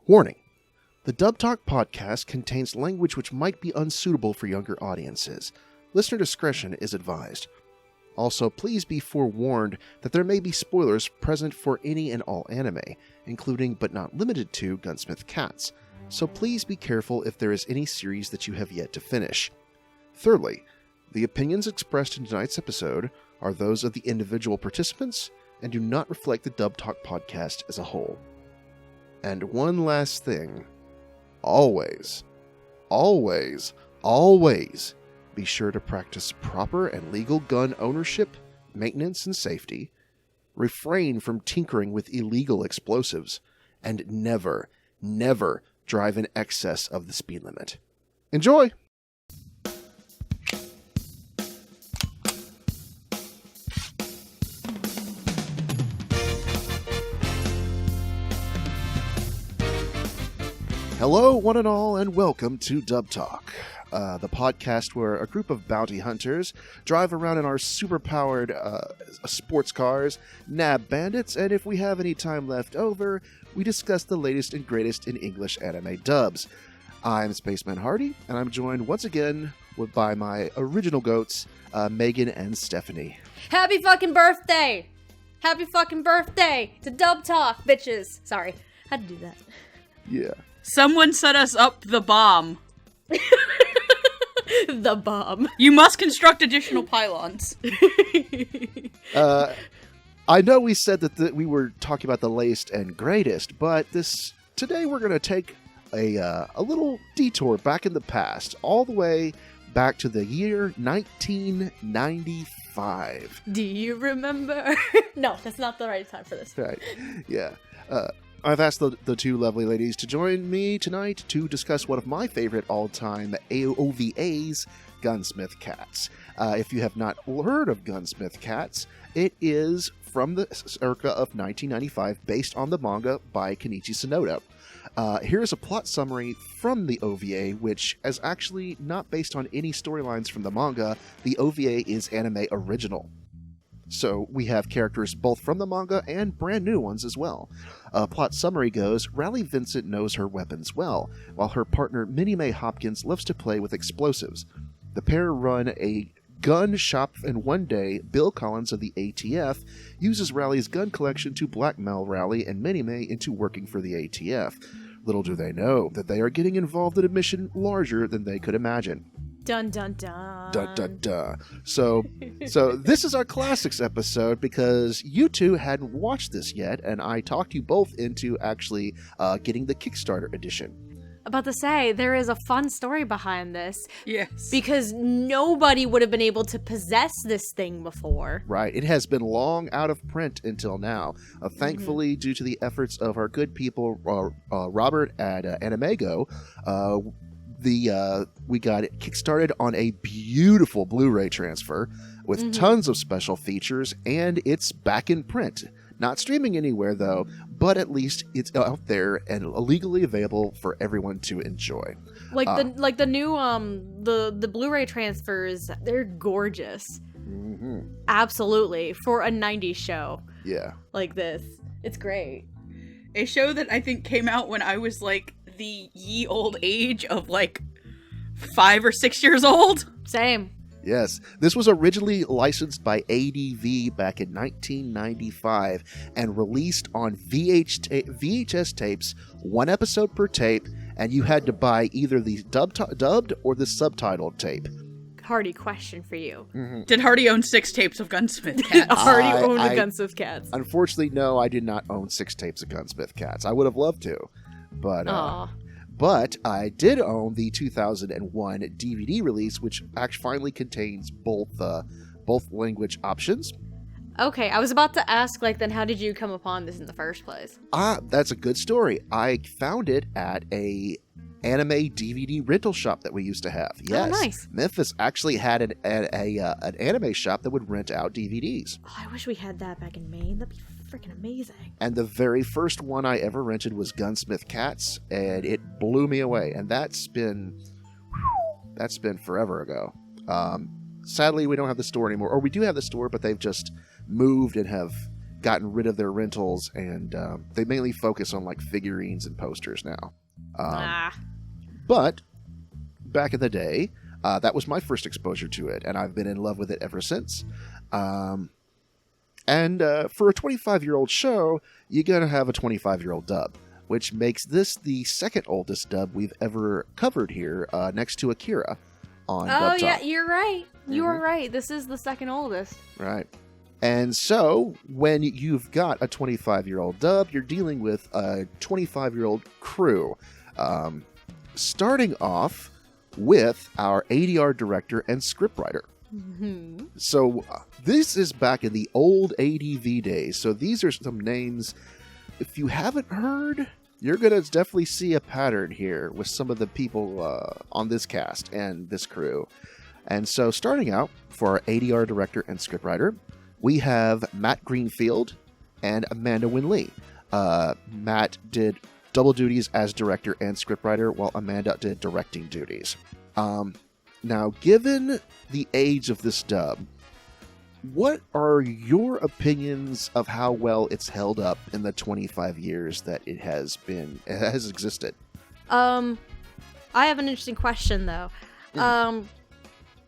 Warning. The Dub Talk podcast contains language which might be unsuitable for younger audiences. Listener discretion is advised. Also, please be forewarned that there may be spoilers present for any and all anime, including but not limited to Gunsmith Cats, so please be careful if there is any series that you have yet to finish. Thirdly, the opinions expressed in tonight's episode are those of the individual participants and do not reflect the Dub Talk podcast as a whole. And one last thing. Always, always, always be sure to practice proper and legal gun ownership, maintenance, and safety. Refrain from tinkering with illegal explosives. And never, never drive in excess of the speed limit. Enjoy! Hello, one and all, and welcome to Dub Talk, the podcast where a group of bounty hunters drive around in our super-powered sports cars, nab bandits, and if we have any time left over, we discuss the latest and greatest in English anime dubs. I'm SpacemanHardy, and I'm joined once again by my original goats, Megan and Stephanie. Happy fucking birthday! Happy fucking birthday to Dub Talk, bitches! Sorry, had to do that. Yeah. Someone set us up the bomb. The bomb. You must construct additional pylons. I know we said that we were talking about the latest and greatest, but today we're going to take a little detour back in the past, all the way back to the year 1995. Do you remember? No, that's not the right time for this. Right, yeah. I've asked the two lovely ladies to join me tonight to discuss one of my favorite all-time OVAs, Gunsmith Cats. If you have not heard of Gunsmith Cats, it is from the circa of 1995, based on the manga by Kenichi Sonoda. Here's a plot summary from the OVA, which is actually not based on any storylines from the manga. The OVA is anime original. So we have characters both from the manga and brand new ones as well. Plot summary goes, Raleigh Vincent knows her weapons well, while her partner Minnie Mae Hopkins loves to play with explosives. The pair run a gun shop, and one day, Bill Collins of the ATF uses Raleigh's gun collection to blackmail Raleigh and Minnie Mae into working for the ATF. Little do they know that they are getting involved in a mission larger than they could imagine. Dun dun dun. Dun dun dun. So this is our classics episode because you two hadn't watched this yet, and I talked you both into actually getting the Kickstarter edition. About to say, there is a fun story behind this. Yes. Because nobody would have been able to possess this thing before. Right. It has been long out of print until now. Thankfully, due to the efforts of our good people, Robert at Animego, we got it kickstarted on a beautiful Blu-ray transfer with tons of special features, and it's back in print. Not streaming anywhere though, but at least it's out there and legally available for everyone to enjoy. Like the new the Blu-ray transfers, they're gorgeous. Mm-hmm. Absolutely, for a 90s show. Yeah. Like this. It's great. A show that I think came out when I was like the ye old age of like 5 or 6 years old. Same. Yes, this was originally licensed by ADV back in 1995 and released on VHS tapes, one episode per tape, and you had to buy either the dubbed or the subtitled tape. Hardy, question for you. Mm-hmm. Did Hardy own 6 tapes of Gunsmith Cats? Hardy owned the Gunsmith Cats. Unfortunately, no, I did not own 6 tapes of Gunsmith Cats. I would have loved to, but I did own the 2001 DVD release, which actually finally contains both language options. Okay, I was about to ask, then how did you come upon this in the first place? That's a good story. I found it at a anime DVD rental shop that we used to have. Yes, oh, nice. Memphis actually had an anime shop that would rent out DVDs. Oh, I wish we had that back in Maine. That'd be freaking amazing. And the very first one I ever rented was Gunsmith Cats, and it blew me away. And that's been forever ago. Sadly, we don't have the store anymore, or we do have the store, but they've just moved and have gotten rid of their rentals, and they mainly focus on like figurines and posters now. But back in the day, that was my first exposure to it, and I've been in love with it ever since. And for a 25-year-old show, you gotta have a 25-year-old dub, which makes this the second oldest dub we've ever covered here, next to Akira on Dub Talk. Yeah, you're right. You are right. This is the second oldest. Right. And so, when you've got a 25-year-old dub, you're dealing with a 25-year-old crew. Starting off with our ADR director and scriptwriter. Mm-hmm. So, this is back in the old ADV days. So, these are some names, if you haven't heard, you're going to definitely see a pattern here with some of the people on this cast and this crew. And so, starting out for our ADR director and scriptwriter, we have Matt Greenfield and Amanda Winley. Matt did double duties as director and scriptwriter, while Amanda did directing duties. Now, given the age of this dub, what are your opinions of how well it's held up in the 25 years that it has existed? I have an interesting question, though.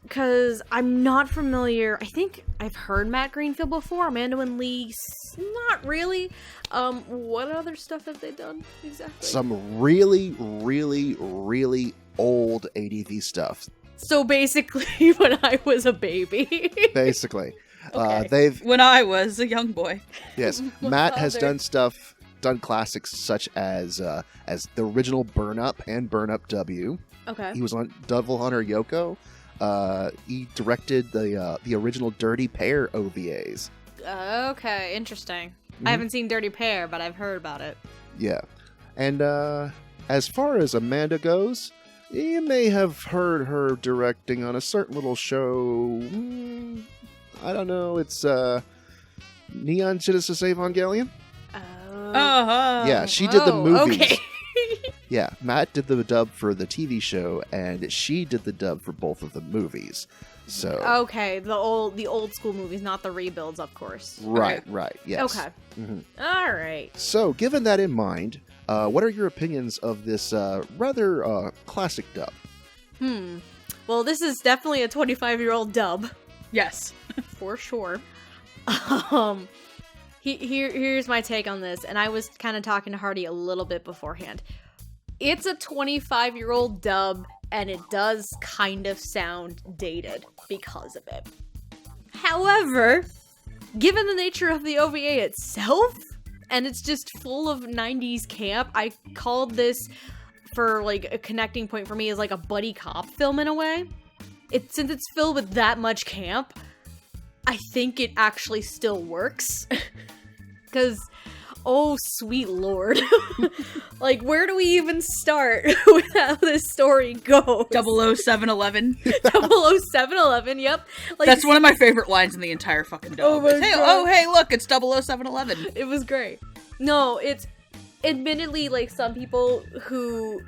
Because I'm not familiar. I think I've heard Matt Greenfield before. Amanda Winley, not really. What other stuff have they done exactly? Some really, really, really old ADV stuff. So basically, when I was a baby. Basically. Okay. When I was a young boy. Yes. My Matt has father. done classics such as the original Burn Up and Burn Up W. Okay. He was on Devil Hunter Yoko. He directed the original Dirty Pair OVAs. Okay, interesting. Mm-hmm. I haven't seen Dirty Pair, but I've heard about it. Yeah. And as far as Amanda goes, you may have heard her directing on a certain little show. I don't know. It's Neon Genesis Evangelion? Oh. Yeah, she did the movies. Okay. Yeah, Matt did the dub for the TV show, and she did the dub for both of the movies. So Okay, the old school movies, not the rebuilds, of course. right, yes. Okay. Mm-hmm. All right. So, given that in mind, what are your opinions of this rather classic dub? Well, this is definitely a 25-year-old dub. Yes. For sure. Here's my take on this, and I was kind of talking to Hardy a little bit beforehand. It's a 25-year-old dub, and it does kind of sound dated because of it. However, given the nature of the OVA itself, and it's just full of 90s camp, I called this, for like a connecting point for me, is like a buddy cop film in a way. Since it's filled with that much camp, I think it actually still works. Because, oh sweet lord. Like, where do we even start with how this story goes? 00711. 00711, yep. Like, That's one of my favorite lines in the entire fucking dub. Oh my God. Hey, look, it's 00711. It was great. No, it's admittedly, like, some people who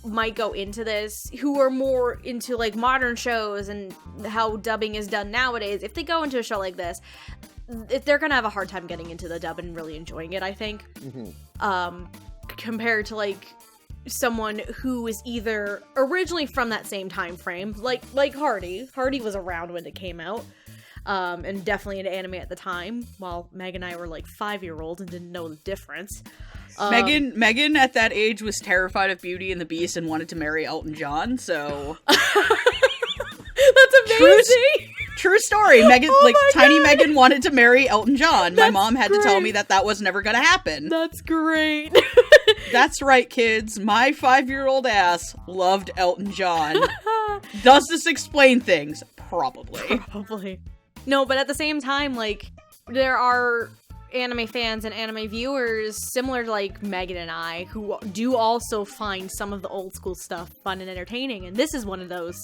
might go into this, who are more into, like, modern shows and how dubbing is done nowadays, if they go into a show like this, they're gonna have a hard time getting into the dub and really enjoying it, I think. Mm-hmm. Compared to, like, someone who is either originally from that same time frame, like Hardy. Hardy was around when it came out, and definitely into anime at the time, while Meg and I were, like, 5-year-olds and didn't know the difference. Megan at that age was terrified of Beauty and the Beast and wanted to marry Elton John, so... That's amazing! True story. Megan, tiny God. Megan wanted to marry Elton John. My That's mom had to tell great. me that was never gonna happen. That's great. That's right, kids. My 5-year-old ass loved Elton John. Does this explain things? Probably. Probably. No, but at the same time, like, there are anime fans and anime viewers similar to, like, Megan and I, who do also find some of the old school stuff fun and entertaining, and this is one of those.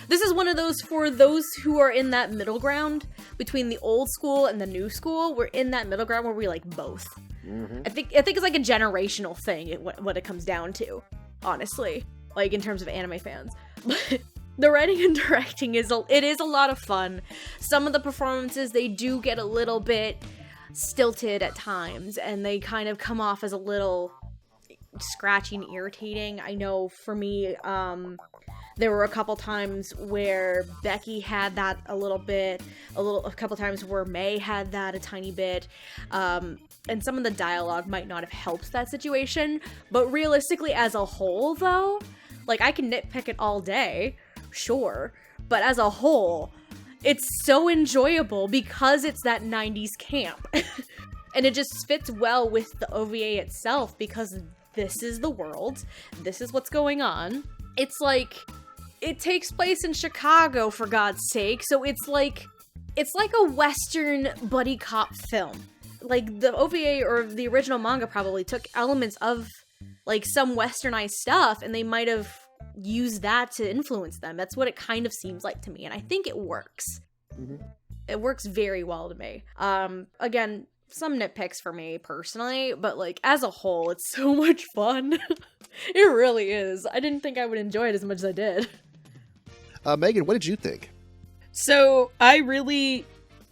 This is one of those for those who are in that middle ground between the old school and the new school. We're in that middle ground where we like both. Mm-hmm. I think it's like a generational thing, what it comes down to, honestly, like, in terms of anime fans. But the writing and directing is a lot of fun. Some of the performances, they do get a little bit stilted at times, and they kind of come off as a little scratchy and irritating. I know for me, there were a couple times where Becky had that a couple times where May had that a tiny bit, and some of the dialogue might not have helped that situation, but realistically as a whole though, like, I can nitpick it all day, sure, but as a whole, it's so enjoyable because it's that 90s camp. And it just fits well with the OVA itself because this is the world, this is what's going on. It's like, it takes place in Chicago, for God's sake, so it's like a Western buddy cop film. Like, the OVA or the original manga probably took elements of, like, some westernized stuff, and they might have used that to influence them. That's what it kind of seems like to me, and I think it works. Mm-hmm. It works very well to me. Again, some nitpicks for me personally, but, like, as a whole, it's so much fun. It really is. I didn't think I would enjoy it as much as I did. Megan, what did you think? So, I really,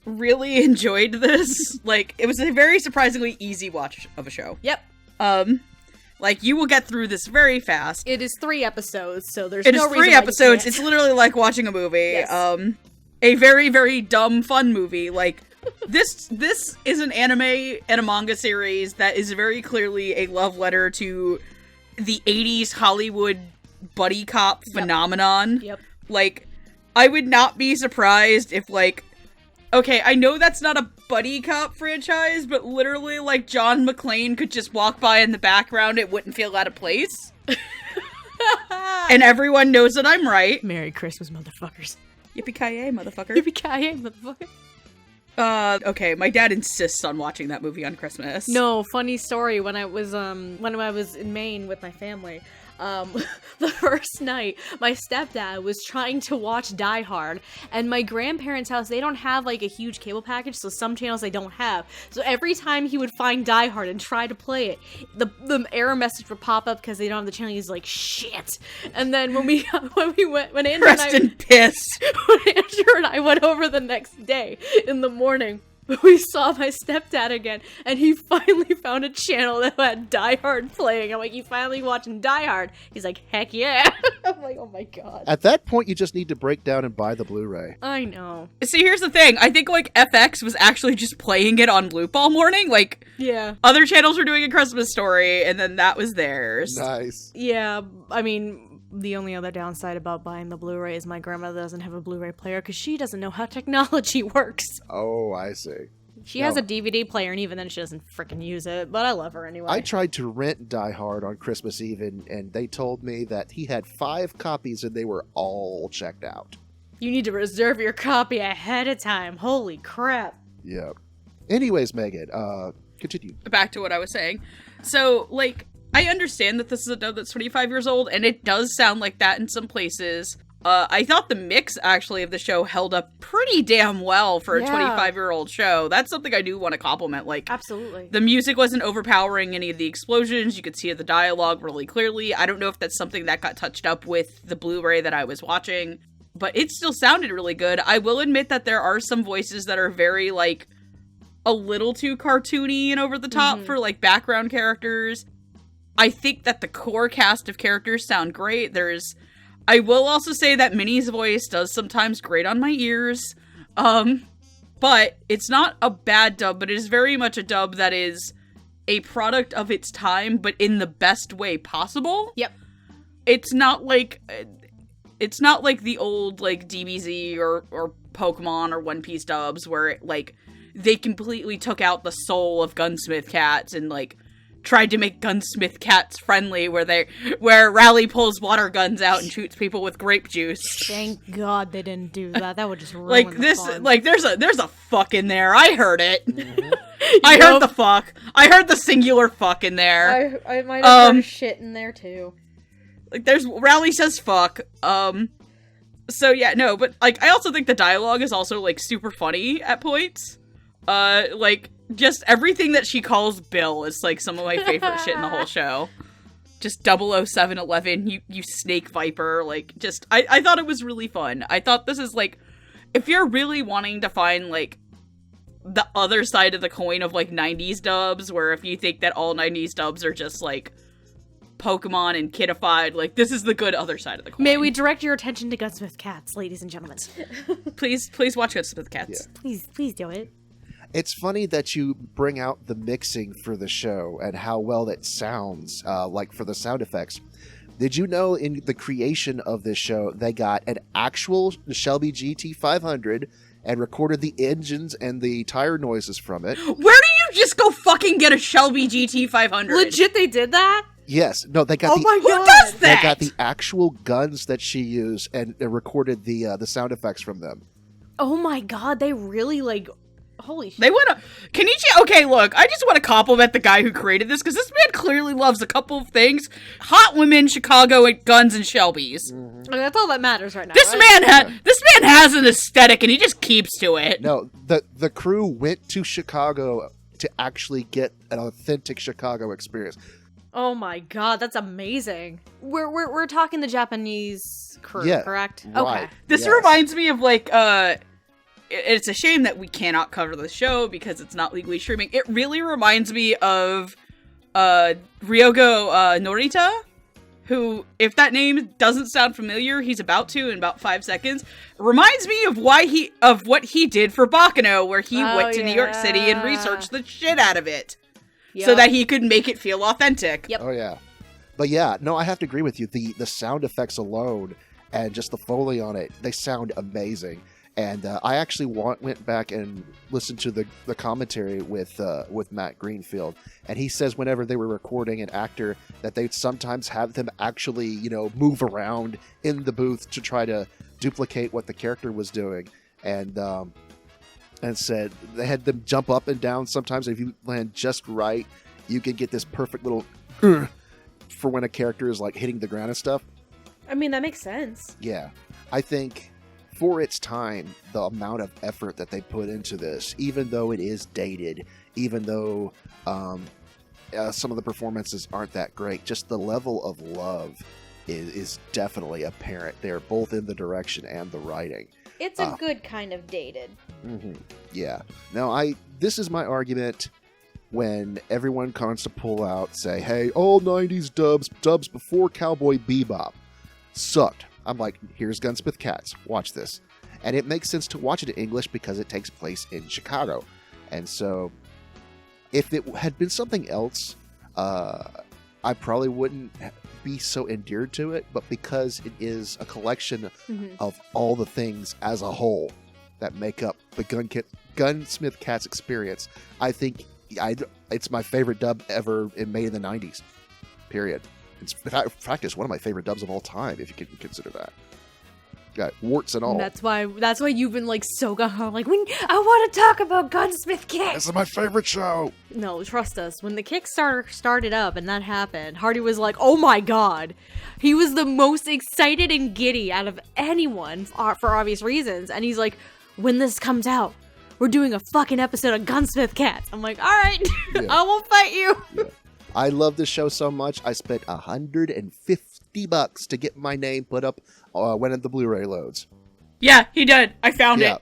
really enjoyed this. Like, it was a very surprisingly easy watch of a show. Yep. Like, you will get through this very fast. It is 3 episodes, so there's no reason why you 3 episodes. can't. It's literally like watching a movie. Yes. A very, very dumb, fun movie. Like, this is an anime and a manga series that is very clearly a love letter to the 80s Hollywood buddy cop phenomenon. Yep. Like, I would not be surprised if, like, okay, I know that's not a buddy cop franchise, but literally, like, John McClane could just walk by in the background, it wouldn't feel out of place. And everyone knows that I'm right. Merry Christmas, motherfuckers. Yippee-ki-yay, motherfucker. Yippee-ki-yay, motherfucker. Okay, my dad insists on watching that movie on Christmas. No, funny story, when I was in Maine with my family, the first night, my stepdad was trying to watch Die Hard, and my grandparents' house, they don't have, like, a huge cable package, so some channels they don't have. So every time he would find Die Hard and try to play it, the error message would pop up because they don't have the channel. He's like, shit. And then when Andrew and I went over the next day in the morning, we saw my stepdad again, and he finally found a channel that had Die Hard playing. I'm like, you finally watching Die Hard? He's like, heck yeah. I'm like, oh my god. At that point, you just need to break down and buy the Blu-ray. I know. See, here's the thing. I think, like, FX was actually just playing it on loop all morning. Like, yeah. Other channels were doing A Christmas Story, and then that was theirs. Nice. Yeah, I mean, the only other downside about buying the Blu-ray is my grandmother doesn't have a Blu-ray player because she doesn't know how technology works. Oh, I see. She has a DVD player, and even then she doesn't freaking use it, but I love her anyway. I tried to rent Die Hard on Christmas Eve, and they told me that he had 5 copies, and they were all checked out. You need to reserve your copy ahead of time. Holy crap. Yep. Anyways, Megan, continue. Back to what I was saying. So, like, I understand that this is a dub that's 25 years old, and it does sound like that in some places. I thought the mix, actually, of the show held up pretty damn well for a 25-year-old show. That's something I do want to compliment. Like, absolutely. The music wasn't overpowering any of the explosions. You could see the dialogue really clearly. I don't know if that's something that got touched up with the Blu-ray that I was watching, but it still sounded really good. I will admit that there are some voices that are very, like, a little too cartoony and over the top for, like, background characters. I think that the core cast of characters sound great. I will also say that Minnie's voice does sometimes grate on my ears. But it's not a bad dub, but it is very much a dub that is a product of its time, but in the best way possible. Yep. It's not like the old, like, DBZ or Pokemon or One Piece dubs where, like, they completely took out the soul of Gunsmith Cats and, like, tried to make Gunsmith Cats friendly, where Rally pulls water guns out and shoots people with grape juice. Thank God they didn't do that. That would just ruin like the this. fun. Like there's a fuck in there. I heard it. Mm-hmm. I heard the fuck. I heard the singular fuck in there. I might have heard shit in there too. Like there's Rally says fuck. So yeah, no, but like I also think the dialogue is also like super funny at points. Like just everything that she calls Bill is like some of my favorite shit in the whole show. Just 00711, you snake viper, like just I thought it was really fun. I thought this is like if you're really wanting to find like the other side of the coin of, like, 90s dubs, where if you think that all 90s dubs are just, like, Pokemon and kidified, like, this is the good other side of the coin. May we direct your attention to Gunsmith Cats, ladies and gentlemen? Please watch Gunsmith Cats. Yeah. Please do it. It's funny that you bring out the mixing for the show and how well that sounds, like for the sound effects. Did you know in the creation of this show, they got an actual Shelby GT500 and recorded the engines and the tire noises from it? Where do you just go fucking get a Shelby GT500? Legit, they did that? Yes. No, they got Oh my Who god! does they that? got the actual guns that she used and recorded the sound effects from them. Oh my god, they really, like... Holy shit. They want to... Kenichi, okay, look, I just want to compliment the guy who created this, because this man clearly loves a couple of things. Hot women, Chicago, and guns and Shelbys. That's all that matters right now, This right? man has an aesthetic, and he just keeps to it. No, the crew went to Chicago to actually get an authentic Chicago experience. Oh my god, that's amazing. We're talking the Japanese crew, Yeah, correct? right. Okay. This Yes. reminds me of, like, it's a shame that we cannot cover the show because it's not legally streaming. It really reminds me of Ryogo Norita, who, if that name doesn't sound familiar, he's about to in about 5 seconds. Reminds me of what he did for Bakano, where he went to New York City and researched the shit out of it so that he could make it feel authentic. Yep. Oh yeah, but yeah, no, I have to agree with you. The sound effects alone and just the Foley on it, they sound amazing. And I actually went back and listened to the commentary with Matt Greenfield, and he says whenever they were recording an actor that they'd sometimes have them actually, move around in the booth to try to duplicate what the character was doing, and said they had them jump up and down sometimes. If you land just right, you could get this perfect little for when a character is like hitting the ground and stuff. I mean, that makes sense. Yeah, I think for its time, the amount of effort that they put into this, even though it is dated, even though some of the performances aren't that great, just the level of love is definitely apparent there, both in the direction and the writing. It's a good kind of dated. Mm-hmm. Yeah. Now, this is my argument when everyone comes to pull out, say, hey, all 90s dubs before Cowboy Bebop sucked. I'm like, here's Gunsmith Cats. Watch this. And it makes sense to watch it in English because it takes place in Chicago. And so, if it had been something else, I probably wouldn't be so endeared to it. But because it is a collection of all the things as a whole that make up the Gunsmith Cats experience, I think it's my favorite dub ever made in the 90s. Period. In fact, it's one of my favorite dubs of all time, if you can consider that. Got warts and all. That's why you've been like so gung-ho, like, I want to talk about Gunsmith Cats. This is my favorite show. No, trust us. When the Kickstarter started up and that happened, Hardy was like, oh my god. He was the most excited and giddy out of anyone for obvious reasons. And he's like, when this comes out, we're doing a fucking episode of Gunsmith Cats. I'm like, all right, Yeah. I won't fight you. Yeah. I love this show so much. I spent $150 to get my name put up when the Blu-ray loads. Yeah, he did. I found it.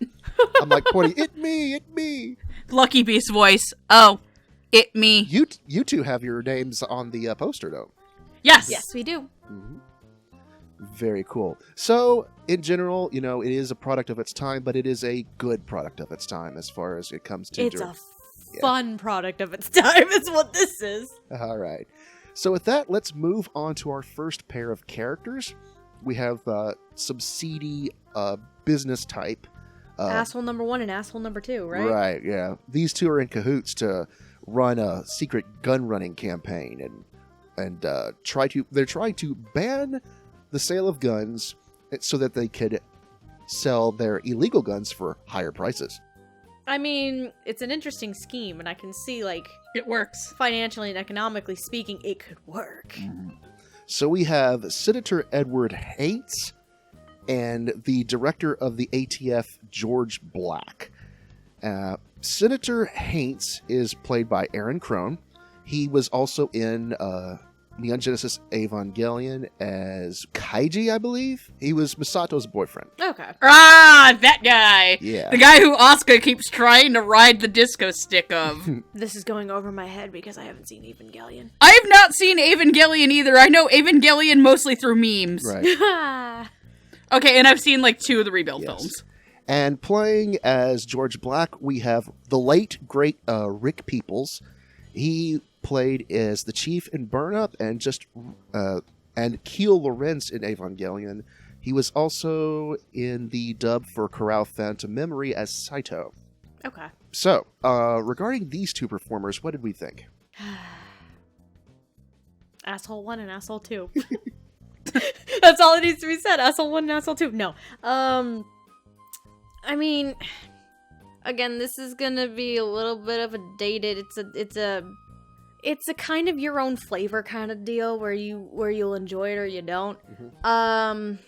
I'm like pointing, it me. Lucky Beast voice. Oh, it me. You two have your names on the poster, though. Yes. Yes, we do. Mm-hmm. Very cool. So, in general, it is a product of its time, but it is a good product of its time as far as it comes to... It's a fun product of its time is what this is. All right. So with that, let's move on to our first pair of characters. We have some seedy business type. Asshole number 1 and asshole number 2, right? Right, yeah. These two are in cahoots to run a secret gun running campaign and they're trying to ban the sale of guns so that they could sell their illegal guns for higher prices. I mean, it's an interesting scheme, and I can see, like, It works. financially and economically speaking, it could work. So we have Senator Edward Hates and the director of the ATF, George Black. Senator Hates is played by Aaron Crone. He was also in Neon Genesis Evangelion as Kaiji, I believe. He was Misato's boyfriend. Okay. Ah, that guy! Yeah. The guy who Asuka keeps trying to ride the disco stick of. This is going over my head because I haven't seen Evangelion. I have not seen Evangelion either. I know Evangelion mostly through memes. Right. Okay, and I've seen like 2 of the rebuild Yes. films. And playing as George Black, we have the late, great Rick Peoples. He played as the Chief in Burn Up and and Keel Lorenz in Evangelion. He was also in the dub for Corral Phantom Memory as Saito. Okay. So, regarding these 2 performers, what did we think? Asshole 1 and asshole 2. That's all that needs to be said. Asshole 1 and asshole 2. No. I mean, again, this is gonna be a little bit of a dated. It's a kind of your own flavor kind of deal where you'll enjoy it or you don't. Mm-hmm.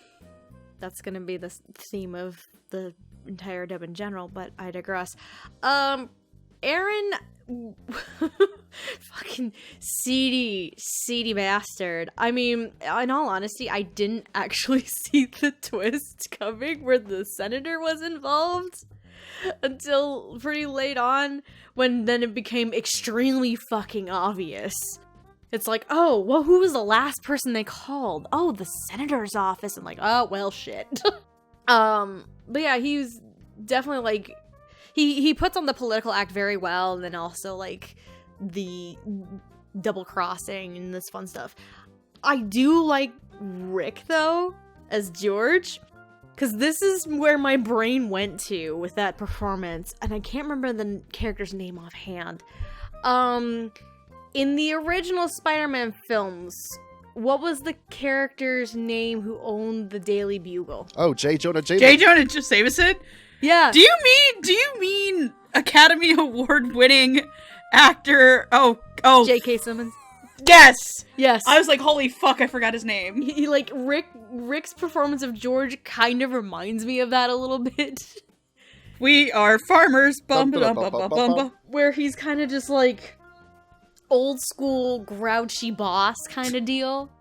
That's gonna be the theme of the entire dub in general, but I digress. Aaron, fucking seedy bastard. I mean, in all honesty, I didn't actually see the twist coming where the senator was involved until pretty late on, when then it became extremely fucking obvious. It's like, oh, well, who was the last person they called? Oh, the senator's office. I'm like, oh, well, shit. But yeah, he's definitely like, he puts on the political act very well, and then also like the double crossing and this fun stuff. I do like Rick though as George, because this is where my brain went to with that performance, and I can't remember the character's name offhand. In the original Spider-Man films, what was the character's name who owned the Daily Bugle? Oh, J. Jonah Jameson. J. Jonah Jameson? Yeah. Do you mean Academy Award winning actor? Oh. J.K. Simmons. Yes. Yes. I was like, holy fuck, I forgot his name. He like Rick's performance of George kind of reminds me of that a little bit. We are farmers. Bum ba bum ba bum ba. Where he's kind of just like old school grouchy boss kind of deal.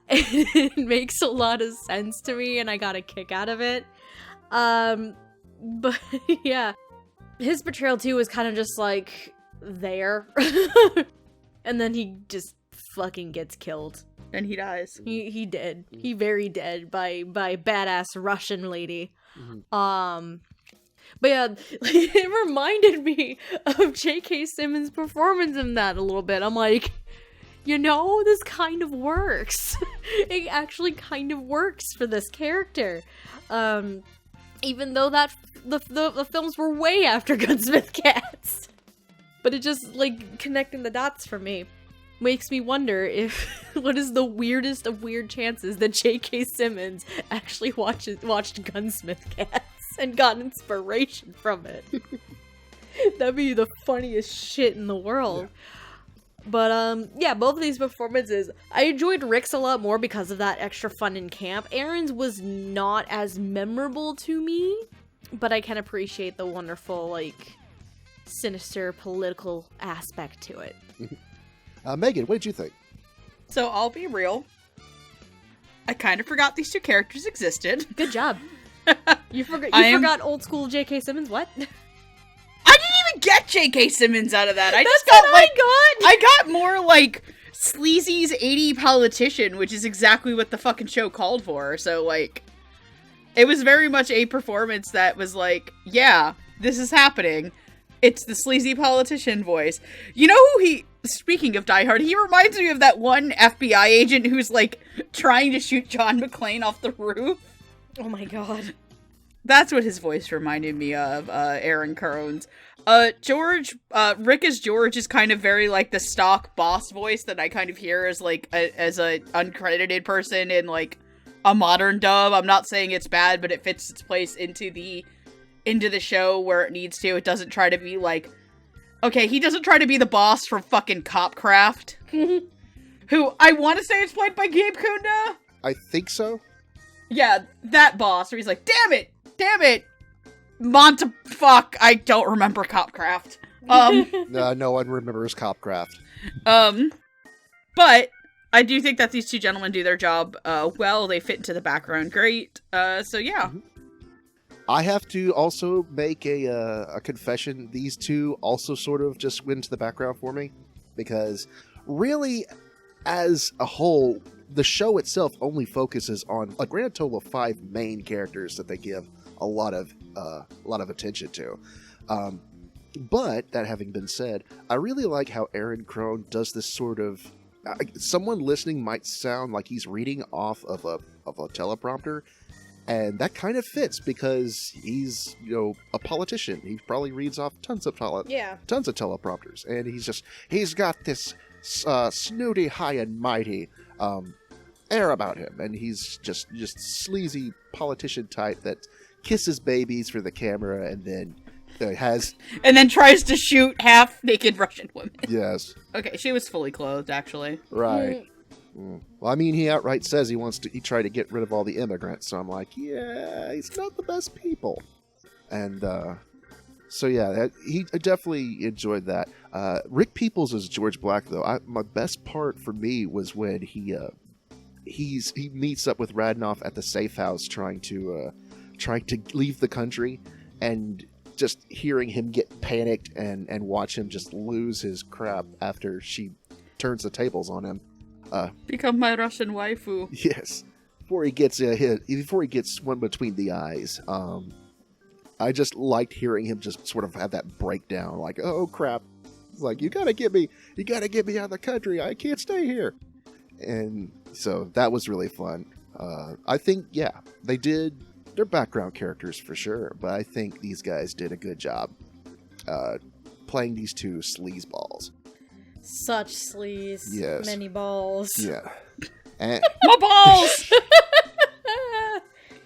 It makes a lot of sense to me, and I got a kick out of it. But yeah, his portrayal too was kind of just like there, and then he just fucking gets killed. And he dies. He did. He very dead by badass Russian lady. Mm-hmm. But yeah, it reminded me of J.K. Simmons' performance in that a little bit. I'm like, this kind of works. It actually kind of works for this character. Even though that the films were way after Gunsmith Cats. But it just, like, connecting the dots for me makes me wonder if what is the weirdest of weird chances that J.K. Simmons actually watched Gunsmith Cats and got inspiration from it. That'd be the funniest shit in the world. Yeah. But, yeah, both of these performances, I enjoyed Rick's a lot more because of that extra fun in camp. Aaron's was not as memorable to me, but I can appreciate the wonderful, like, sinister political aspect to it. Megan, what did you think? So, I'll be real. I kind of forgot these 2 characters existed. Good job. You forgot old school J.K. Simmons? What? I didn't even get J.K. Simmons out of that. I got more like sleazy's 80 politician, which is exactly what the fucking show called for. So like, it was very much a performance that was like, yeah, this is happening. It's the sleazy politician voice. You know who speaking of Die Hard, he reminds me of that one FBI agent who's like trying to shoot John McClane off the roof. Oh my god. That's what his voice reminded me of, Aaron Crones. Rick as George is kind of very like the stock boss voice that I kind of hear as like as a uncredited person in like a modern dub. I'm not saying it's bad, but it fits its place into the show where it needs to. It doesn't try to be like, okay, he doesn't try to be the boss from fucking Copcraft, who I want to say is played by Gabe Kunda. I think so. Yeah, that boss where he's like, damn it, fuck, I don't remember Copcraft. No one remembers Copcraft. But I do think that these two gentlemen do their job well. They fit into the background great. So yeah. Mm-hmm. I have to also make a confession. These two also sort of just went into the background for me, because really, as a whole, the show itself only focuses on a grand total of 5 main characters that they give a lot of attention to. But that having been said, I really like how Aaron Crone does this sort of. Someone listening might sound like he's reading off of a teleprompter. And that kind of fits because he's, a politician. He probably reads off tons of teleprompters, and he's got this snooty, high and mighty air about him, and he's just sleazy politician type that kisses babies for the camera, and then and then tries to shoot half-naked Russian women. Yes. Okay, she was fully clothed, actually. Right. Well, I mean, he outright says he tried to get rid of all the immigrants, so I'm like, yeah, he's not the best people. And, so yeah, he definitely enjoyed that. Rick Peoples as George Black, though. My best part for me was when he meets up with Radnoff at the safe house trying to leave the country, and just hearing him get panicked and watch him just lose his crap after she turns the tables on him. Become my Russian waifu. Yes, before he gets one between the eyes. I just liked hearing him just sort of have that breakdown, like, oh crap, it's like you gotta get me out of the country. I can't stay here. And so that was really fun. I think they did their background characters for sure, but I think these guys did a good job playing these two sleazeballs. Such sleaze. Yes. Many balls. Yeah. And my balls!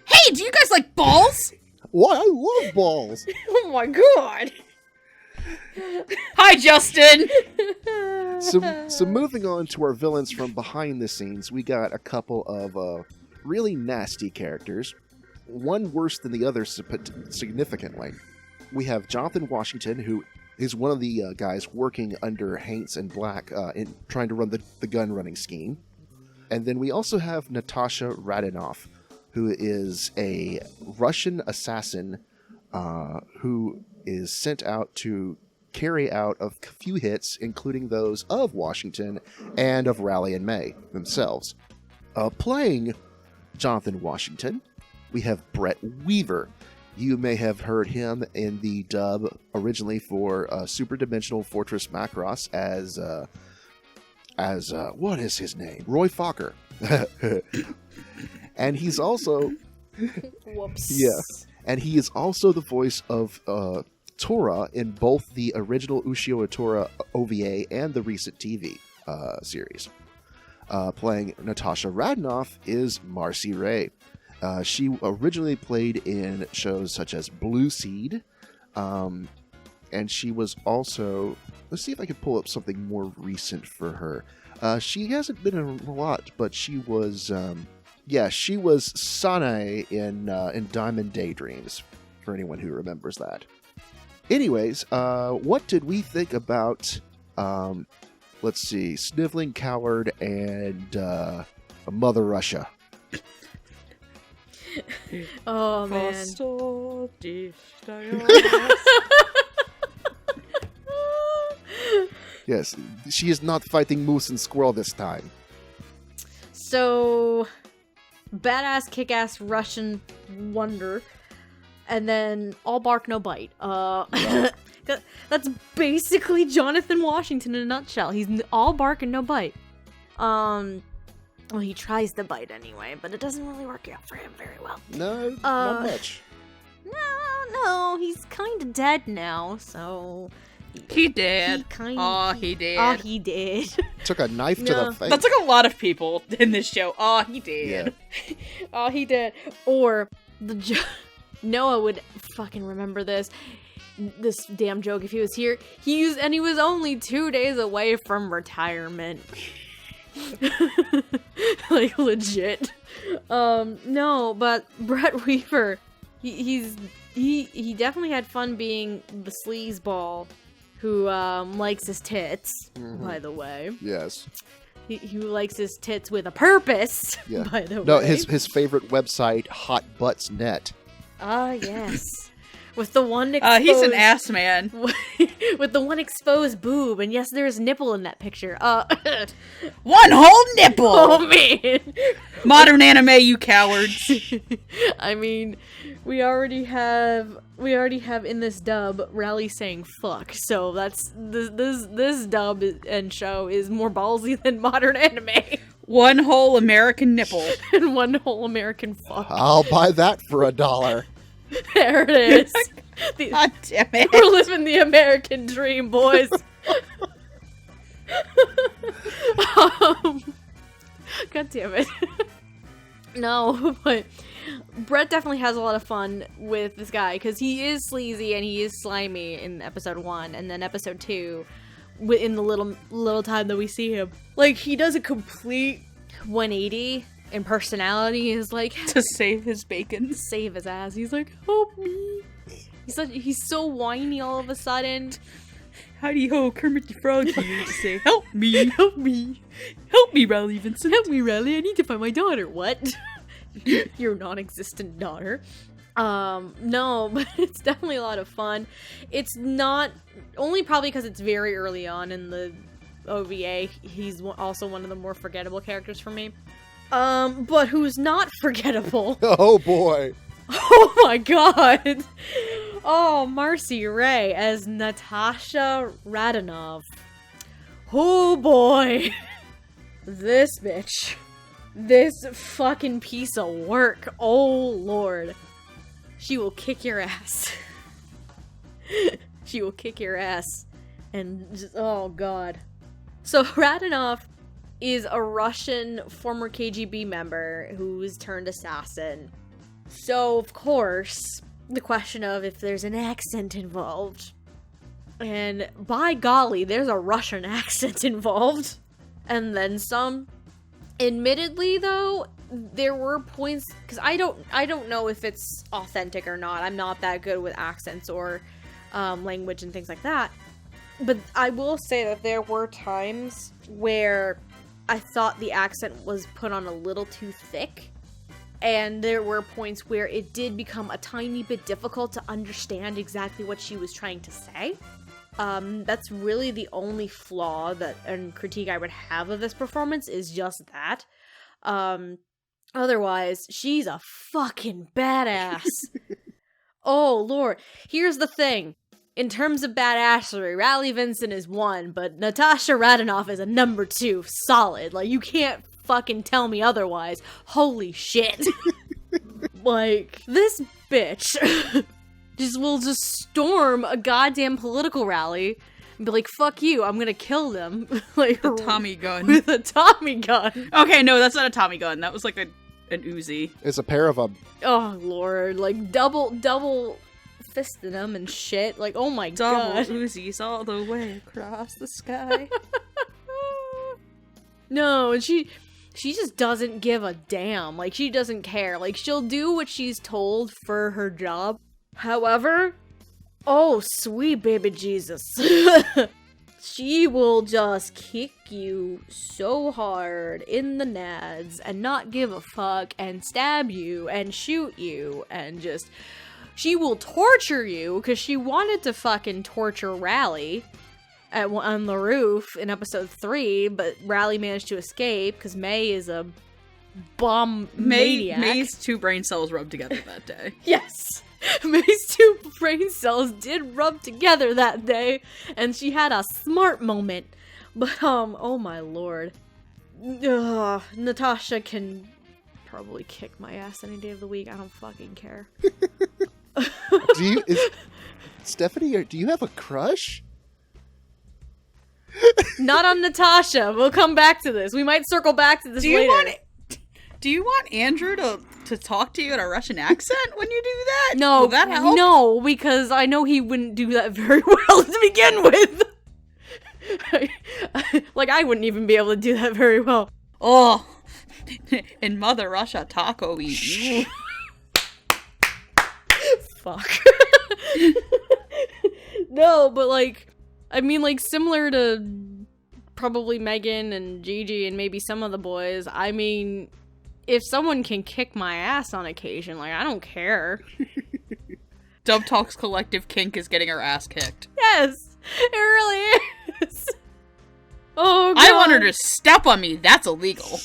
Hey, do you guys like balls? What? I love balls. Oh my god. Hi, Justin. So moving on to our villains from behind the scenes, we got a couple of really nasty characters. One worse than the other significantly. We have Jonathan Washington, who is one of the guys working under Haints and Black in trying to run the gun running scheme. And then we also have Natasha Radinoff, who is a Russian assassin who is sent out to carry out a few hits, including those of Washington and of Raleigh and May themselves. Playing Jonathan Washington, we have Brett Weaver. You may have heard him in the dub originally for Super Dimensional Fortress Macross as what is his name? Roy Fokker. And he's also... Whoops. Yeah. And he is also the voice of Tora in both the original Ushio Tora OVA and the recent TV series. Playing Natasha Radnoff is Marcy Ray. She originally played in shows such as Blue Seed, and she was also... Let's see if I can pull up something more recent for her. She hasn't been in a lot, but she was... she was Sanae in Diamond Daydreams, for anyone who remembers that. Anyways, what did we think about, let's see, Sniveling Coward and Mother Russia? Oh, man. Yes, she is not fighting moose and squirrel this time. So, badass, kick-ass Russian wonder, and then all bark, no bite. That's basically Jonathan Washington in a nutshell. He's all bark and no bite. Well, he tries to bite anyway, but it doesn't really work out for him very well. No, not much. No, he's kind of dead now, so... He did. He did. Took a knife to the face. That's like a lot of people in this show. He did. Yeah. He did. Or Noah would fucking remember this damn joke if he was here. He was only 2 days away from retirement. Like legit. No, but Brett Weaver, he definitely had fun being the sleazeball who likes his tits, by the way. Yes. He likes his tits with a purpose, Yeah. by the way. No, his favorite website, Hot Butts Net. Ah, yes. With the one exposed... He's an ass man. With the one exposed boob, and yes, there's nipple in that picture. One whole nipple! Oh, man! Modern anime, you cowards. I mean, we already have in this dub Rally saying fuck, so that's this dub and show is more ballsy than modern anime. One whole American nipple. And one whole American fuck. I'll buy that for $1. There it is. God damn it. We're living the American dream, boys. God damn it. No, but Brett definitely has a lot of fun with this guy because he is sleazy and he is slimy in episode 1, and then episode 2, in the little time that we see him, like, he does a complete 180 in personality. Is like to save his bacon, save his ass. He's like, help me. He's so whiny all of a sudden. Howdy ho, Kermit the Frog here to say, help me, help me, help me, Riley Vincent. Help me, Riley, I need to find my daughter. What? Your non-existent daughter. No, but it's definitely a lot of fun. It's not, only probably because it's very early on in the OVA, he's also one of the more forgettable characters for me. But who's not forgettable? Oh boy. Oh my god! Oh, Marcy Ray as Natasha Radonov. Oh boy! This bitch. This fucking piece of work. Oh lord. She will kick your ass. She will kick your ass. And just, oh god. So Radonov is a Russian former KGB member who's turned assassin. So, of course, the question of if there's an accent involved. And by golly, there's a Russian accent involved. And then some. Admittedly, though, there were points, because I don't know if it's authentic or not. I'm not that good with accents or language and things like that. But I will say that there were times where I thought the accent was put on a little too thick. And there were points where it did become a tiny bit difficult to understand exactly what she was trying to say. That's really the only flaw and critique I would have of this performance is just that. Otherwise, she's a fucking badass. Oh, Lord. Here's the thing. In terms of badassery, Riley Vincent is 1, but Natasha Radonov is a number 2. Solid. Like, you can't fucking tell me otherwise. Holy shit. Like, this bitch will just storm a goddamn political rally and be like, fuck you, I'm gonna kill them. Like, a Tommy gun. With a Tommy gun. Okay, no, that's not a Tommy gun. That was like an Uzi. It's a pair of them. Oh, Lord. Like, double fisting them and shit. Like, oh my god. Double Uzis all the way across the sky. No, and she just doesn't give a damn. Like, she doesn't care. Like, she'll do what she's told for her job. However, oh, sweet baby Jesus. She will just kick you so hard in the nads and not give a fuck and stab you and shoot you and just... She will torture you because she wanted to fucking torture Rally on the roof in episode 3, but Rally managed to escape because May is a bomb maniac. May's 2 brain cells rubbed together that day. Yes! May's 2 brain cells did rub together that day, and she had a smart moment. But, oh my lord. Natasha can probably kick my ass any day of the week. I don't fucking care. Stephanie, do you have a crush? Not on Natasha. We'll come back to this. We might circle back to this later. Do you want Andrew to talk to you in a Russian accent when you do that? No, will that help? No, because I know he wouldn't do that very well to begin with. Like, I wouldn't even be able to do that very well. Oh, in Mother Russia, taco eat you. Fuck. No, but like, I mean, like, similar to probably Megan and Gigi and maybe some of the boys. I mean, if someone can kick my ass on occasion, like, I don't care. Dub Talk's collective kink is getting her ass kicked. Yes, it really is. Oh, God. I want her to step on me. That's illegal.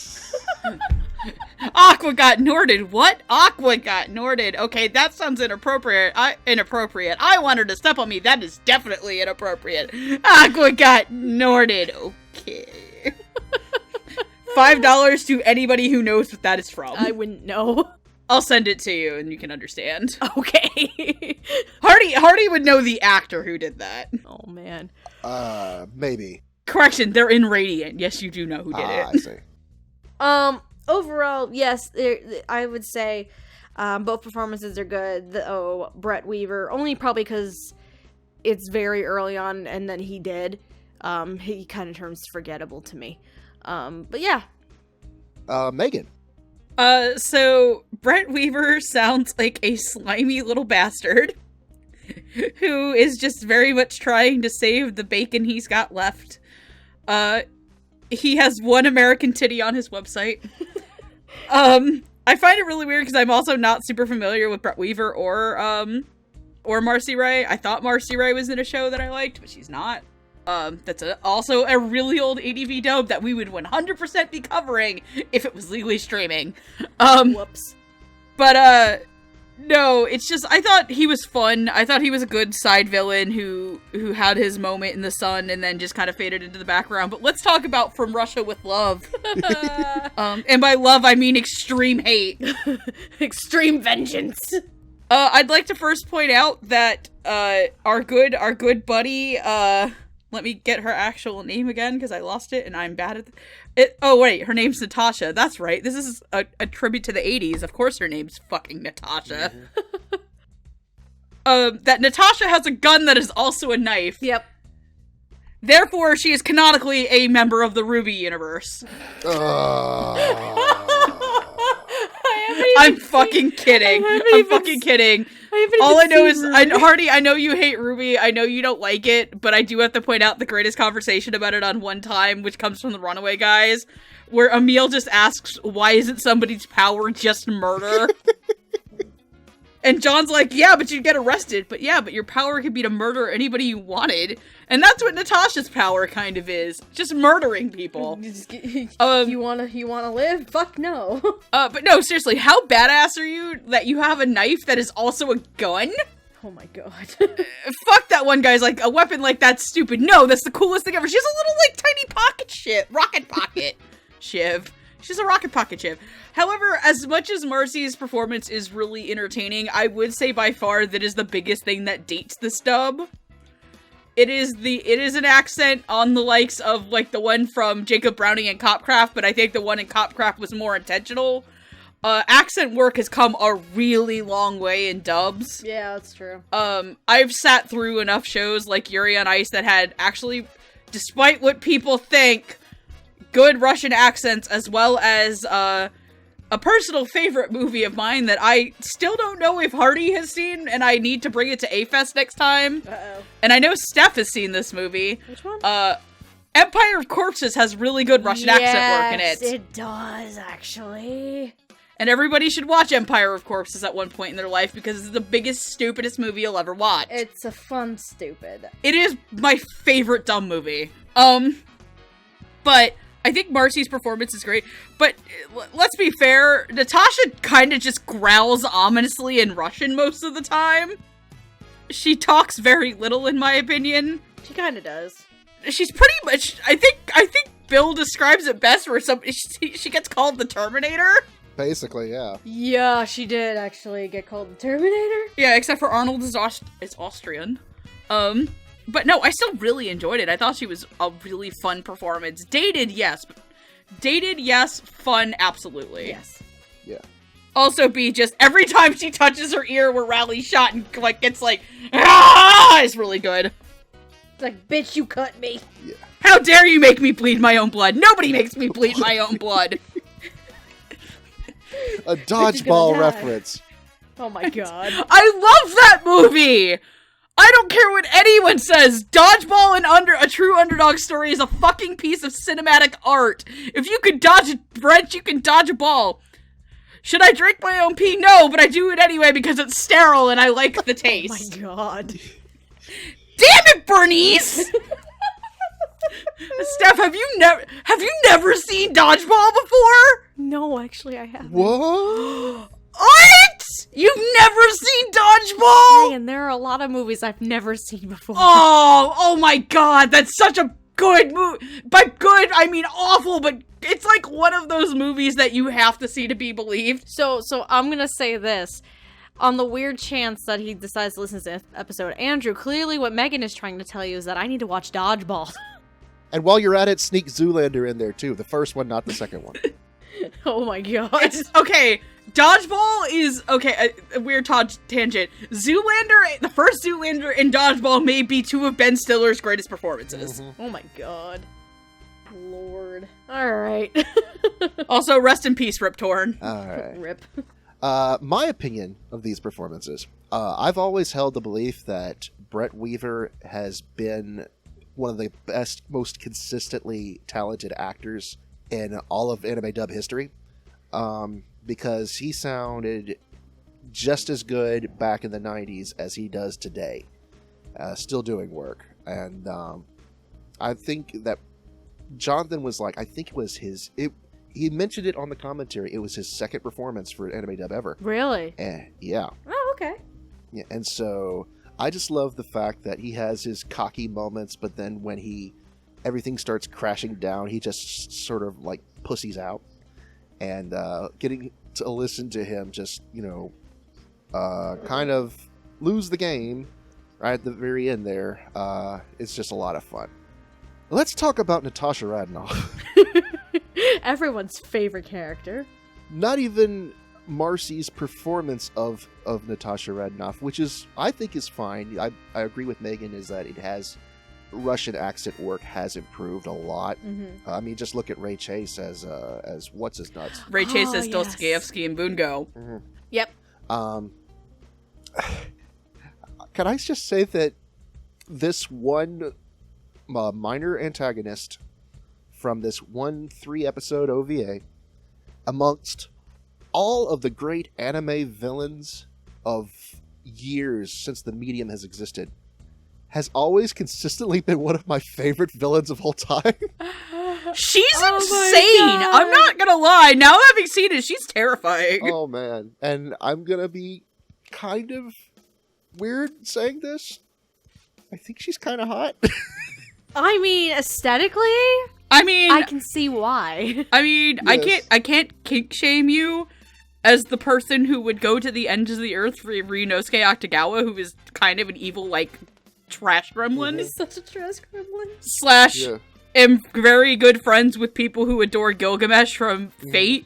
Aqua got Norded. What? Aqua got Norded. Okay, that sounds inappropriate. Inappropriate. I want her to step on me. That is definitely inappropriate. Aqua got Norded. Okay. $5 to anybody who knows what that is from. I wouldn't know. I'll send it to you and you can understand. Okay. Hardy would know the actor who did that. Oh, man. Maybe. Correction, they're in Radiant. Yes, you do know who did it. I see. Overall, yes, I would say both performances are good. Brett Weaver, only probably because it's very early on and then he did. He kind of turns forgettable to me. But yeah. Megan. So Brett Weaver sounds like a slimy little bastard who is just very much trying to save the bacon he's got left. He has one American titty on his website. I find it really weird because I'm also not super familiar with Brett Weaver or Marcy Ray. I thought Marcy Ray was in a show that I liked, but she's not. That's also a really old ADV dub that we would 100% be covering if it was legally streaming. Whoops. But, no, it's just, I thought he was fun. I thought he was a good side villain who had his moment in the sun and then just kind of faded into the background. But let's talk about From Russia with Love. And by love, I mean extreme hate. Extreme vengeance. I'd like to first point out that, our good buddy, let me get her actual name again, because I lost it, and I'm bad at it. Oh, wait, her name's Natasha. That's right. This is a tribute to the 80s. Of course her name's fucking Natasha. That Natasha has a gun that is also a knife. Yep. Therefore, she is canonically a member of the Ruby universe. I'm fucking kidding. I'm fucking kidding. All I know is, Hardy, I know you hate Ruby. I know you don't like it, but I do have to point out the greatest conversation about it on One Time, which comes from the Runaway Guys, where Emil just asks, why isn't somebody's power just murder? And John's like, yeah, but you'd get arrested. But your power could be to murder anybody you wanted. And that's what Natasha's power kind of is. Just murdering people. You wanna live? Fuck no. But no, seriously, how badass are you that you have a knife that is also a gun? Oh my god. Fuck that one guy's like, a weapon like that's stupid. No, that's the coolest thing ever. She has a little, like, tiny pocket rocket pocket shiv. She's a rocket pocket shiv. However, as much as Marcy's performance is really entertaining, I would say by far that is the biggest thing that dates this dub. It is an accent on the likes of, like, the one from Jacob Browning and Copcraft, but I think the one in Copcraft was more intentional. Accent work has come a really long way in dubs. Yeah, that's true. I've sat through enough shows like Yuri on Ice that had actually, despite what people think, good Russian accents, as well as, a personal favorite movie of mine that I still don't know if Hardy has seen, and I need to bring it to A-Fest next time. Uh-oh. And I know Steph has seen this movie. Which one? Empire of Corpses has really good Russian accent work in it. Yes, it does, actually. And everybody should watch Empire of Corpses at one point in their life, because it's the biggest, stupidest movie you'll ever watch. It's a fun stupid. It is my favorite dumb movie. But I think Marcy's performance is great, but let's be fair, Natasha kind of just growls ominously in Russian most of the time. She talks very little, in my opinion. She kind of does. She's pretty much, I think Bill describes it best where she gets called the Terminator. Basically, yeah. Yeah, she did actually get called the Terminator. Yeah, except for Arnold is Austrian. But no, I still really enjoyed it. I thought she was a really fun performance. Dated, yes. Fun, absolutely. Yes. Yeah. Also, B, just every time she touches her ear where Raleigh shot and, like, gets like, ah, is really good. It's like, bitch, you cut me. Yeah. How dare you make me bleed my own blood? Nobody makes me bleed my own blood. A dodgeball reference. Oh my god. I love that movie! I don't care what anyone says. Dodgeball and a true underdog story is a fucking piece of cinematic art. If you can dodge a wrench, you can dodge a ball. Should I drink my own pee? No, but I do it anyway because it's sterile and I like the taste. Oh my god. Damn it, Bernice! Steph, have you never seen Dodgeball before? No, actually I haven't. What? What? You've never seen Dodgeball? Man, there are a lot of movies I've never seen before. Oh my god, that's such a good movie. By good, I mean awful, but it's like one of those movies that you have to see to be believed. So I'm gonna say this. On the weird chance that he decides to listen to this episode, Andrew, clearly what Megan is trying to tell you is that I need to watch Dodgeball. And while you're at it, sneak Zoolander in there too. The first one, not the second one. Oh my god. Okay, Dodgeball is, okay, a weird tangent. Zoolander, the first Zoolander and Dodgeball may be two of Ben Stiller's greatest performances. Mm-hmm. Oh my god. Lord. Alright. Also, rest in peace, Rip Torn. All right. Rip. My opinion of these performances. I've always held the belief that Brett Weaver has been one of the best, most consistently talented actors in all of anime dub history. Because he sounded just as good back in the 90s as he does today. Still doing work. And I think that Jonathan was like, I think it was he mentioned it on the commentary. It was his second performance for anime dub ever. Really? Yeah. Oh, okay. Yeah, and so I just love the fact that he has his cocky moments, but then when everything starts crashing down, he just sort of like pussies out. And getting to listen to him just, kind of lose the game right at the very end there, it's just a lot of fun. Let's talk about Natasha Radnoff. Everyone's favorite character. Not even Marcy's performance of Natasha Radnoff, which I think is fine. I agree with Megan, is that it has Russian accent work has improved a lot. Mm-hmm. I mean, just look at Ray Chase as what's his nuts. Ray Chase as yes. Dostoevsky and Bungo. Mm-hmm. Yep. Can I just say that this one minor antagonist from this 3-episode OVA, amongst all of the great anime villains of years since the medium has existed, has always consistently been one of my favorite villains of all time. She's Oh insane! my God. I'm not gonna lie, now having seen it, she's terrifying. Oh man. And I'm gonna be kind of weird saying this. I think she's kind of hot. I mean, aesthetically, I mean, I can see why. Yes. I can't kink shame you as the person who would go to the ends of the earth for Ryunosuke Akutagawa, who is kind of an evil, like, trash gremlin. He's such a trash gremlin. Slash, Yeah. am very good friends with people who adore Gilgamesh from Fate,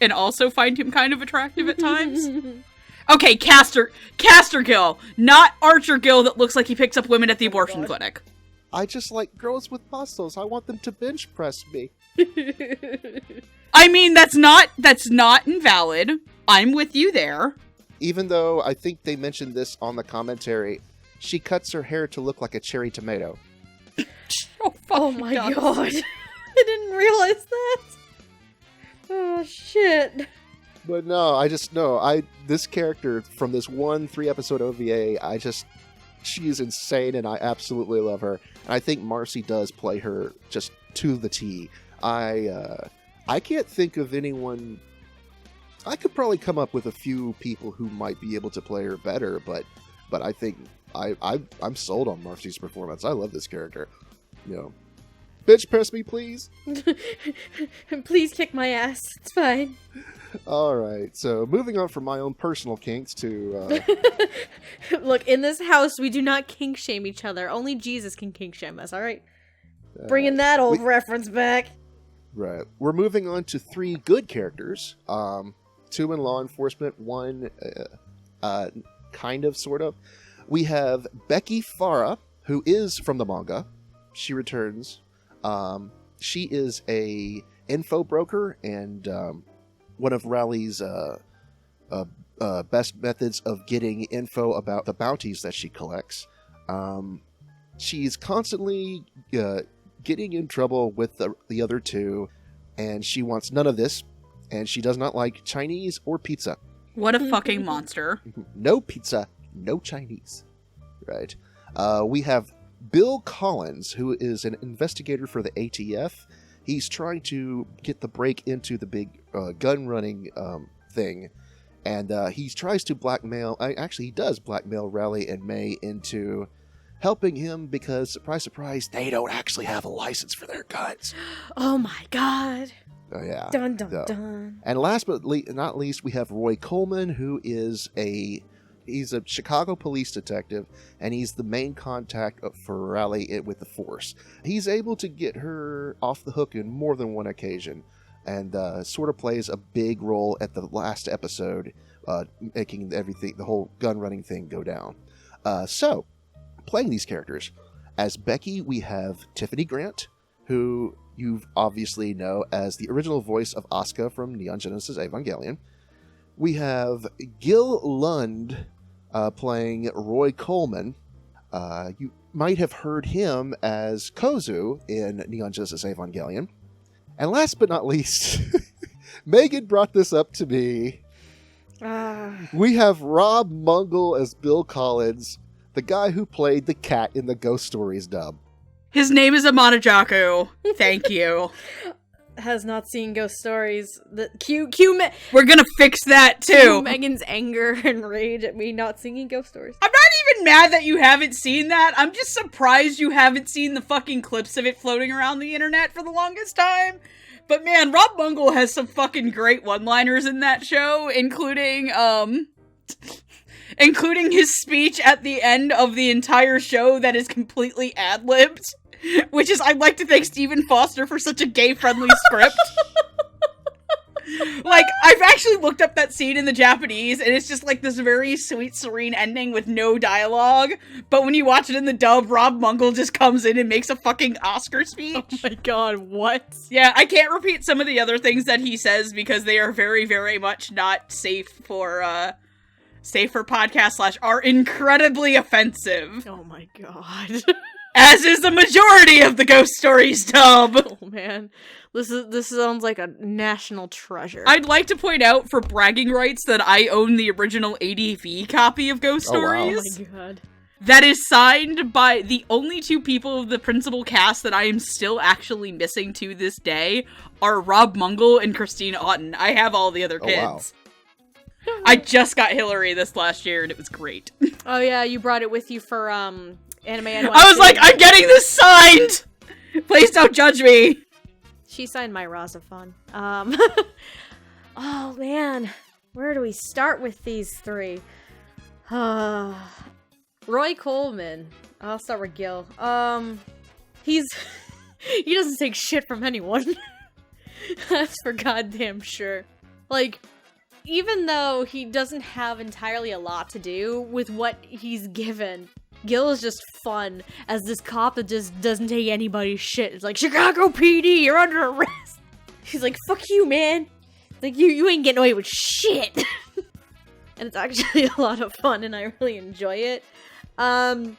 and also find him kind of attractive at times. Okay, Caster Gill, not Archer Gill that looks like he picks up women at the abortion clinic. I just like girls with muscles. I want them to bench press me. I mean, that's not invalid. I'm with you there. Even though I think they mentioned this on the commentary, she cuts her hair to look like a cherry tomato. Oh my god. I didn't realize that. Oh shit. But no, I just know this character from this 3-episode OVA, she is insane and I absolutely love her. And I think Marcy does play her just to the T. I can't think of anyone. I could probably come up with a few people who might be able to play her better, but I think I'm sold on Marcy's performance. I love this character. Bitch press me, please. Please kick my ass. It's fine. All right, so moving on from my own personal kinks to Look, in this house, we do not kink shame each other. Only Jesus can kink shame us, alright? Bringing that old reference back. right. We're moving on to 3 good characters. 2 in law enforcement, 1 kind of, sort of. We have Becky Farah, who is from the manga. She returns. She is a info broker and one of Rowley's best methods of getting info about the bounties that she collects. She's constantly getting in trouble with the other two, and she wants none of this, and she does not like Chinese or pizza. What a fucking monster. No pizza, no Chinese. Right. We have Bill Collins, who is an investigator for the ATF. He's trying to get the break into the big gun running thing, and he tries to blackmail, he does blackmail Riley and May into helping him because, surprise, surprise, they don't actually have a license for their guns. Oh my god. Oh, yeah. Dun, dun, dun. And last but not least, we have Roy Coleman, who is he's a Chicago police detective, and he's the main contact for Riley with the force. He's able to get her off the hook in more than one occasion, and sort of plays a big role at the last episode, making the whole gun running thing go down. So, playing these characters, as Becky, we have Tiffany Grant, who you obviously know as the original voice of Asuka from Neon Genesis Evangelion. We have Gil Lund playing Roy Coleman. You might have heard him as Kozu in Neon Genesis Evangelion. And last but not least, Megan brought this up to me. We have Rob Mungle as Bill Collins, the guy who played the cat in the Ghost Stories dub. His name is Amanajaku. Thank you. Has not seen Ghost Stories. We're gonna fix that too. Cue Megan's anger and rage at me not singing Ghost Stories. I'm not even mad that you haven't seen that. I'm just surprised you haven't seen the fucking clips of it floating around the internet for the longest time. But man, Rob Mungle has some fucking great one-liners in that show, including his speech at the end of the entire show that is completely ad-libbed. Which is, I'd like to thank Stephen Foster for such a gay-friendly script. Like, I've actually looked up that scene in the Japanese, and it's just like this very sweet, serene ending with no dialogue. But when you watch it in the dub, Rob Mungle just comes in and makes a fucking Oscar speech. Oh my god, what? Yeah, I can't repeat some of the other things that he says because they are very, very much not safe for podcast / are incredibly offensive. Oh my god. As is the majority of the Ghost Stories dub. Oh man, this sounds like a national treasure. I'd like to point out for bragging rights that I own the original ADV copy of Ghost Stories. Oh my god. That is signed by the only two people of the principal cast that I am still actually missing to this day are Rob Mungle and Christine Otten. I have all the other kids. Wow. I just got Hillary this last year and it was great. Oh yeah, you brought it with you for Anime NYC. I was like, I'm getting this signed! Please don't judge me! She signed my Razafon. Oh man, where do we start with these three? Roy Coleman. I'll start with Gil. He doesn't take shit from anyone. That's for goddamn sure. Like, even though he doesn't have entirely a lot to do with what he's given, Gil is just fun as this cop that just doesn't take anybody's shit. It's like, Chicago PD, you're under arrest. He's like, fuck you, man. Like, you ain't getting away with shit. And it's actually a lot of fun, and I really enjoy it. Rob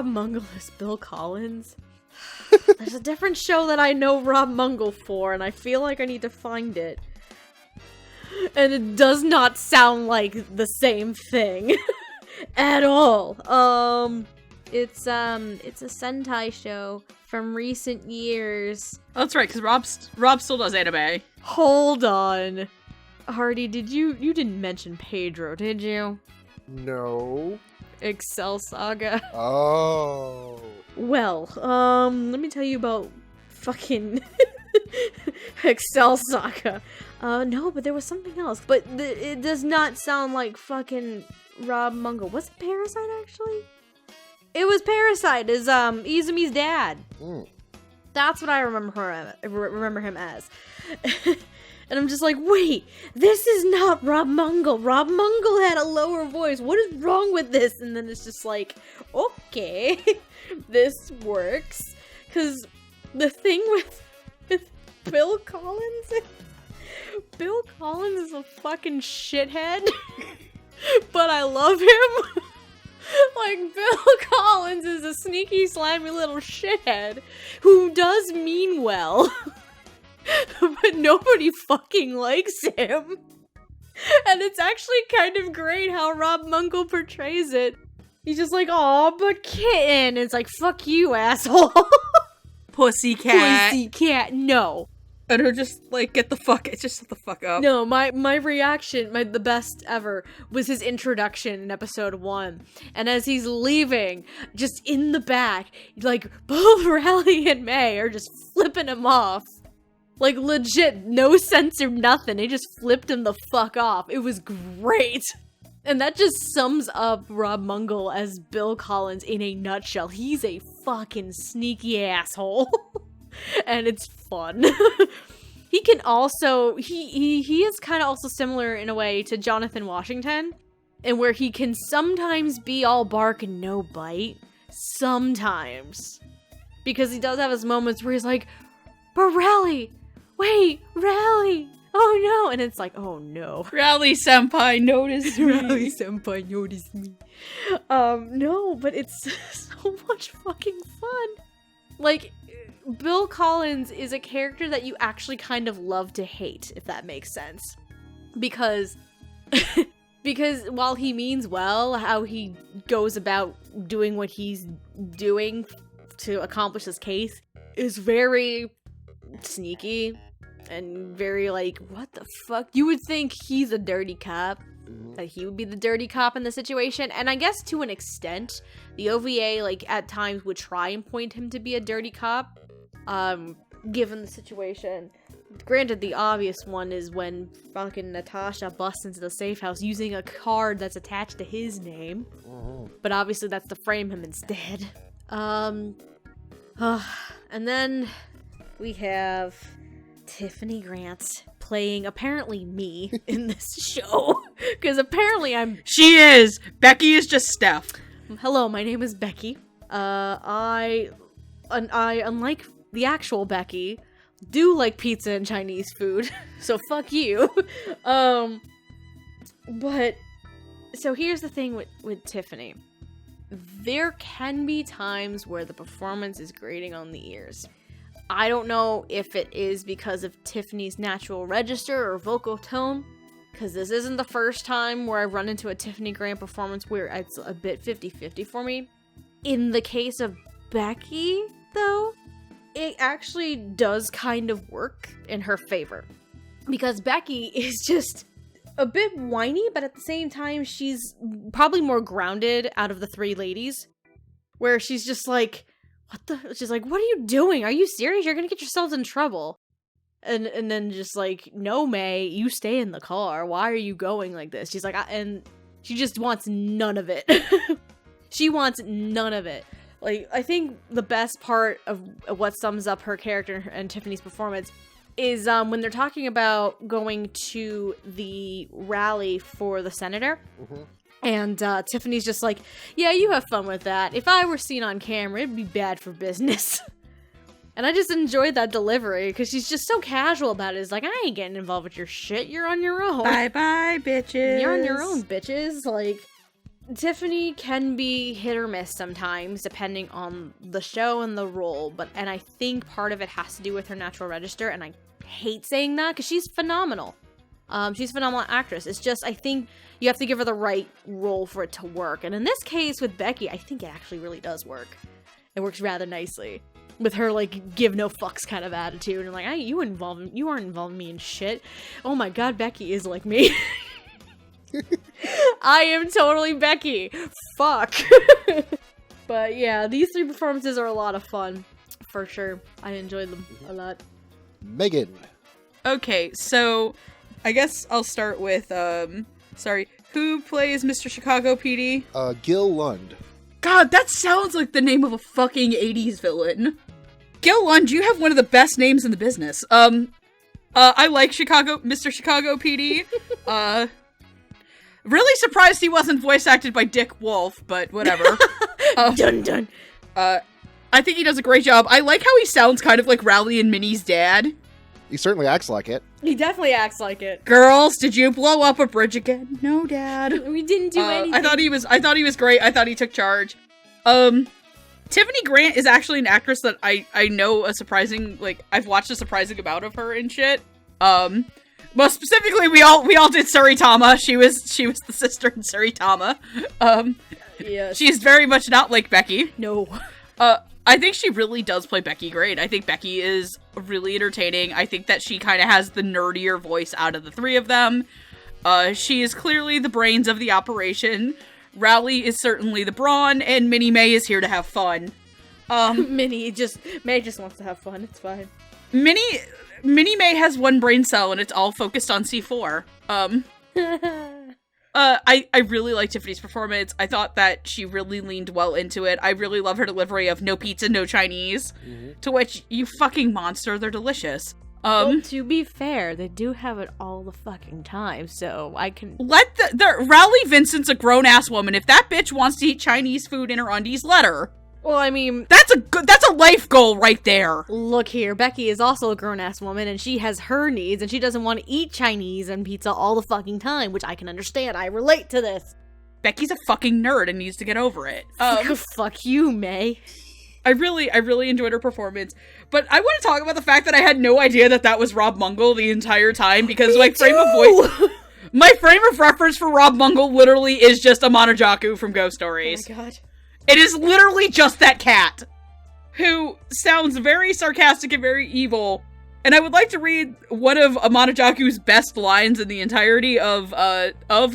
Mungle is Bill Collins. There's a different show that I know Rob Mungle for, and I feel like I need to find it. And it does not sound like the same thing. At all. It's a Sentai show from recent years. Oh, that's right, because Rob still does anime. Hold on. Hardy, you didn't mention Pedro, did you? No. Excel Saga. Oh. Well, let me tell you about fucking Excel Saga. No, but there was something else. But it does not sound like fucking Rob Mungle. Was it Parasite, actually? It was Parasite, is Izumi's dad. That's what I remember him as. And I'm just like, wait, this is not Rob Mungle. Rob Mungle had a lower voice. What is wrong with this? And then it's just like, okay, this works. Because the thing with Bill Collins, Bill Collins is a fucking shithead. But I love him. Like, Bill Collins is a sneaky, slimy little shithead who does mean well, but nobody fucking likes him. And it's actually kind of great how Rob Munkel portrays it. He's just like, aw, but kitten. It's like, fuck you, asshole. Pussycat. Pussycat, no. And her just, like, shut the fuck up. No, my reaction, the best ever, was his introduction in episode 1. And as he's leaving, just in the back, like, both Raleigh and May are just flipping him off. Like, legit, no censor, nothing. They just flipped him the fuck off. It was great. And that just sums up Rob Munkel as Bill Collins in a nutshell. He's a fucking sneaky asshole. And it's fun. He can also, he is kind of also similar in a way to Jonathan Washington, in where he can sometimes be all bark and no bite. Sometimes. Because he does have his moments where he's like, but Raleigh, wait, Raleigh, oh no, and it's like, oh no. Raleigh-senpai noticed me. Raleigh-senpai noticed me. No, but it's so much fucking fun. Like, Bill Collins is a character that you actually kind of love to hate, if that makes sense. Because while he means well, how he goes about doing what he's doing to accomplish his case is very sneaky and very like, what the fuck? You would think he's a dirty cop. That he would be the dirty cop in the situation. And I guess to an extent, the OVA, like, at times would try and point him to be a dirty cop. Given the situation. Granted, the obvious one is when fucking Natasha busts into the safe house using a card that's attached to his name. But obviously that's to frame him instead. And then we have Tiffany Grant playing apparently me in this show. Because apparently She is! Becky is just Steph. Hello, my name is Becky. I, unlike the actual Becky, do like pizza and Chinese food. So fuck you. But, so here's the thing with Tiffany. There can be times where the performance is grating on the ears. I don't know if it is because of Tiffany's natural register or vocal tone, because this isn't the first time where I've run into a Tiffany Grant performance where it's a bit 50-50 for me. In the case of Becky, though, it actually does kind of work in her favor. Because Becky is just a bit whiny, but at the same time, she's probably more grounded out of the three ladies. Where she's just like, she's like, what are you doing? Are you serious? You're gonna get yourselves in trouble. And then just like, no, May, you stay in the car. Why are you going like this? She's like, and she just wants none of it. She wants none of it. Like, I think the best part of what sums up her character and Tiffany's performance is when they're talking about going to the rally for the senator. And Tiffany's just like, yeah, you have fun with that. If I were seen on camera, it'd be bad for business. And I just enjoyed that delivery, because she's just so casual about it. It's like, I ain't getting involved with your shit. You're on your own. Bye-bye, bitches. You're on your own, bitches. Like, Tiffany can be hit or miss sometimes, depending on the show and the role. And I think part of it has to do with her natural register, and I hate saying that, because she's phenomenal. She's a phenomenal actress. It's just, I think you have to give her the right role for it to work. And in this case with Becky, I think it actually really does work. It works rather nicely. With her, like, give no fucks kind of attitude. And like, you aren't involving me in shit. Oh my god, Becky is like me. I am totally Becky. Fuck. But yeah, these three performances are a lot of fun. For sure. I enjoyed them a lot. Megan. Okay, so I guess I'll start with, who plays Mr. Chicago PD? Gil Lund. God, that sounds like the name of a fucking 80s villain. Gil Lund, you have one of the best names in the business. I like Mr. Chicago PD. Really surprised he wasn't voice acted by Dick Wolf, but whatever. Dun dun. I think he does a great job. I like how he sounds kind of like Rowley and Minnie's dad. He certainly acts like it. He definitely acts like it. Girls, did you blow up a bridge again? No, Dad. We didn't do anything. I thought he was great. I thought he took charge. Tiffany Grant is actually an actress that I know a surprising, like, I've watched a surprising amount of her and shit. Most specifically, we all did Saritama. She was the sister in Saritama. Yes. She's very much not like Becky. No. I think she really does play Becky great. I think Becky is really entertaining. I think that she kind of has the nerdier voice out of the three of them. She is clearly the brains of the operation. Rowley is certainly the brawn, and Minnie May is here to have fun. May just wants to have fun. It's fine. Minnie May has one brain cell, and it's all focused on C4. I really like Tiffany's performance. I thought that she really leaned well into it. I really love her delivery of no pizza, no Chinese. Mm-hmm. To which, you fucking monster, they're delicious. Well, to be fair, they do have it all the fucking time, so I can... Let the Rowley Vincent's a grown-ass woman. If that bitch wants to eat Chinese food in her undies, let her. Well, I mean... That's a life goal right there. Look here, Becky is also a grown-ass woman, and she has her needs, and she doesn't want to eat Chinese and pizza all the fucking time, which I can understand. I relate to this. Becky's a fucking nerd and needs to get over it. Fuck you, May. I really enjoyed her performance, but I want to talk about the fact that I had no idea that was Rob Mungle the entire time, because my frame of reference for Rob Mungle literally is just a Monojaku from Ghost Stories. Oh my god. It is literally just that cat, who sounds very sarcastic and very evil, and I would like to read one of Monojaku's best lines in the entirety of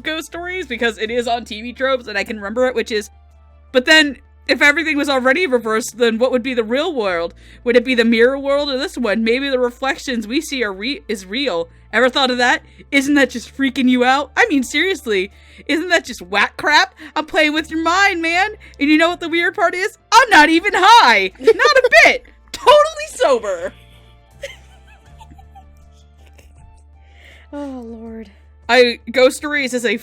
Ghost Stories, because it is on TV Tropes, and I can remember it, which is, "But then, if everything was already reversed, then what would be the real world? Would it be the mirror world or this one? Maybe the reflections we see is real. Ever thought of that? Isn't that just freaking you out? I mean, seriously, isn't that just whack crap? I'm playing with your mind, man. And you know what the weird part is? I'm not even high. Not a bit. Totally sober." Oh, Lord. Ghost Stories is a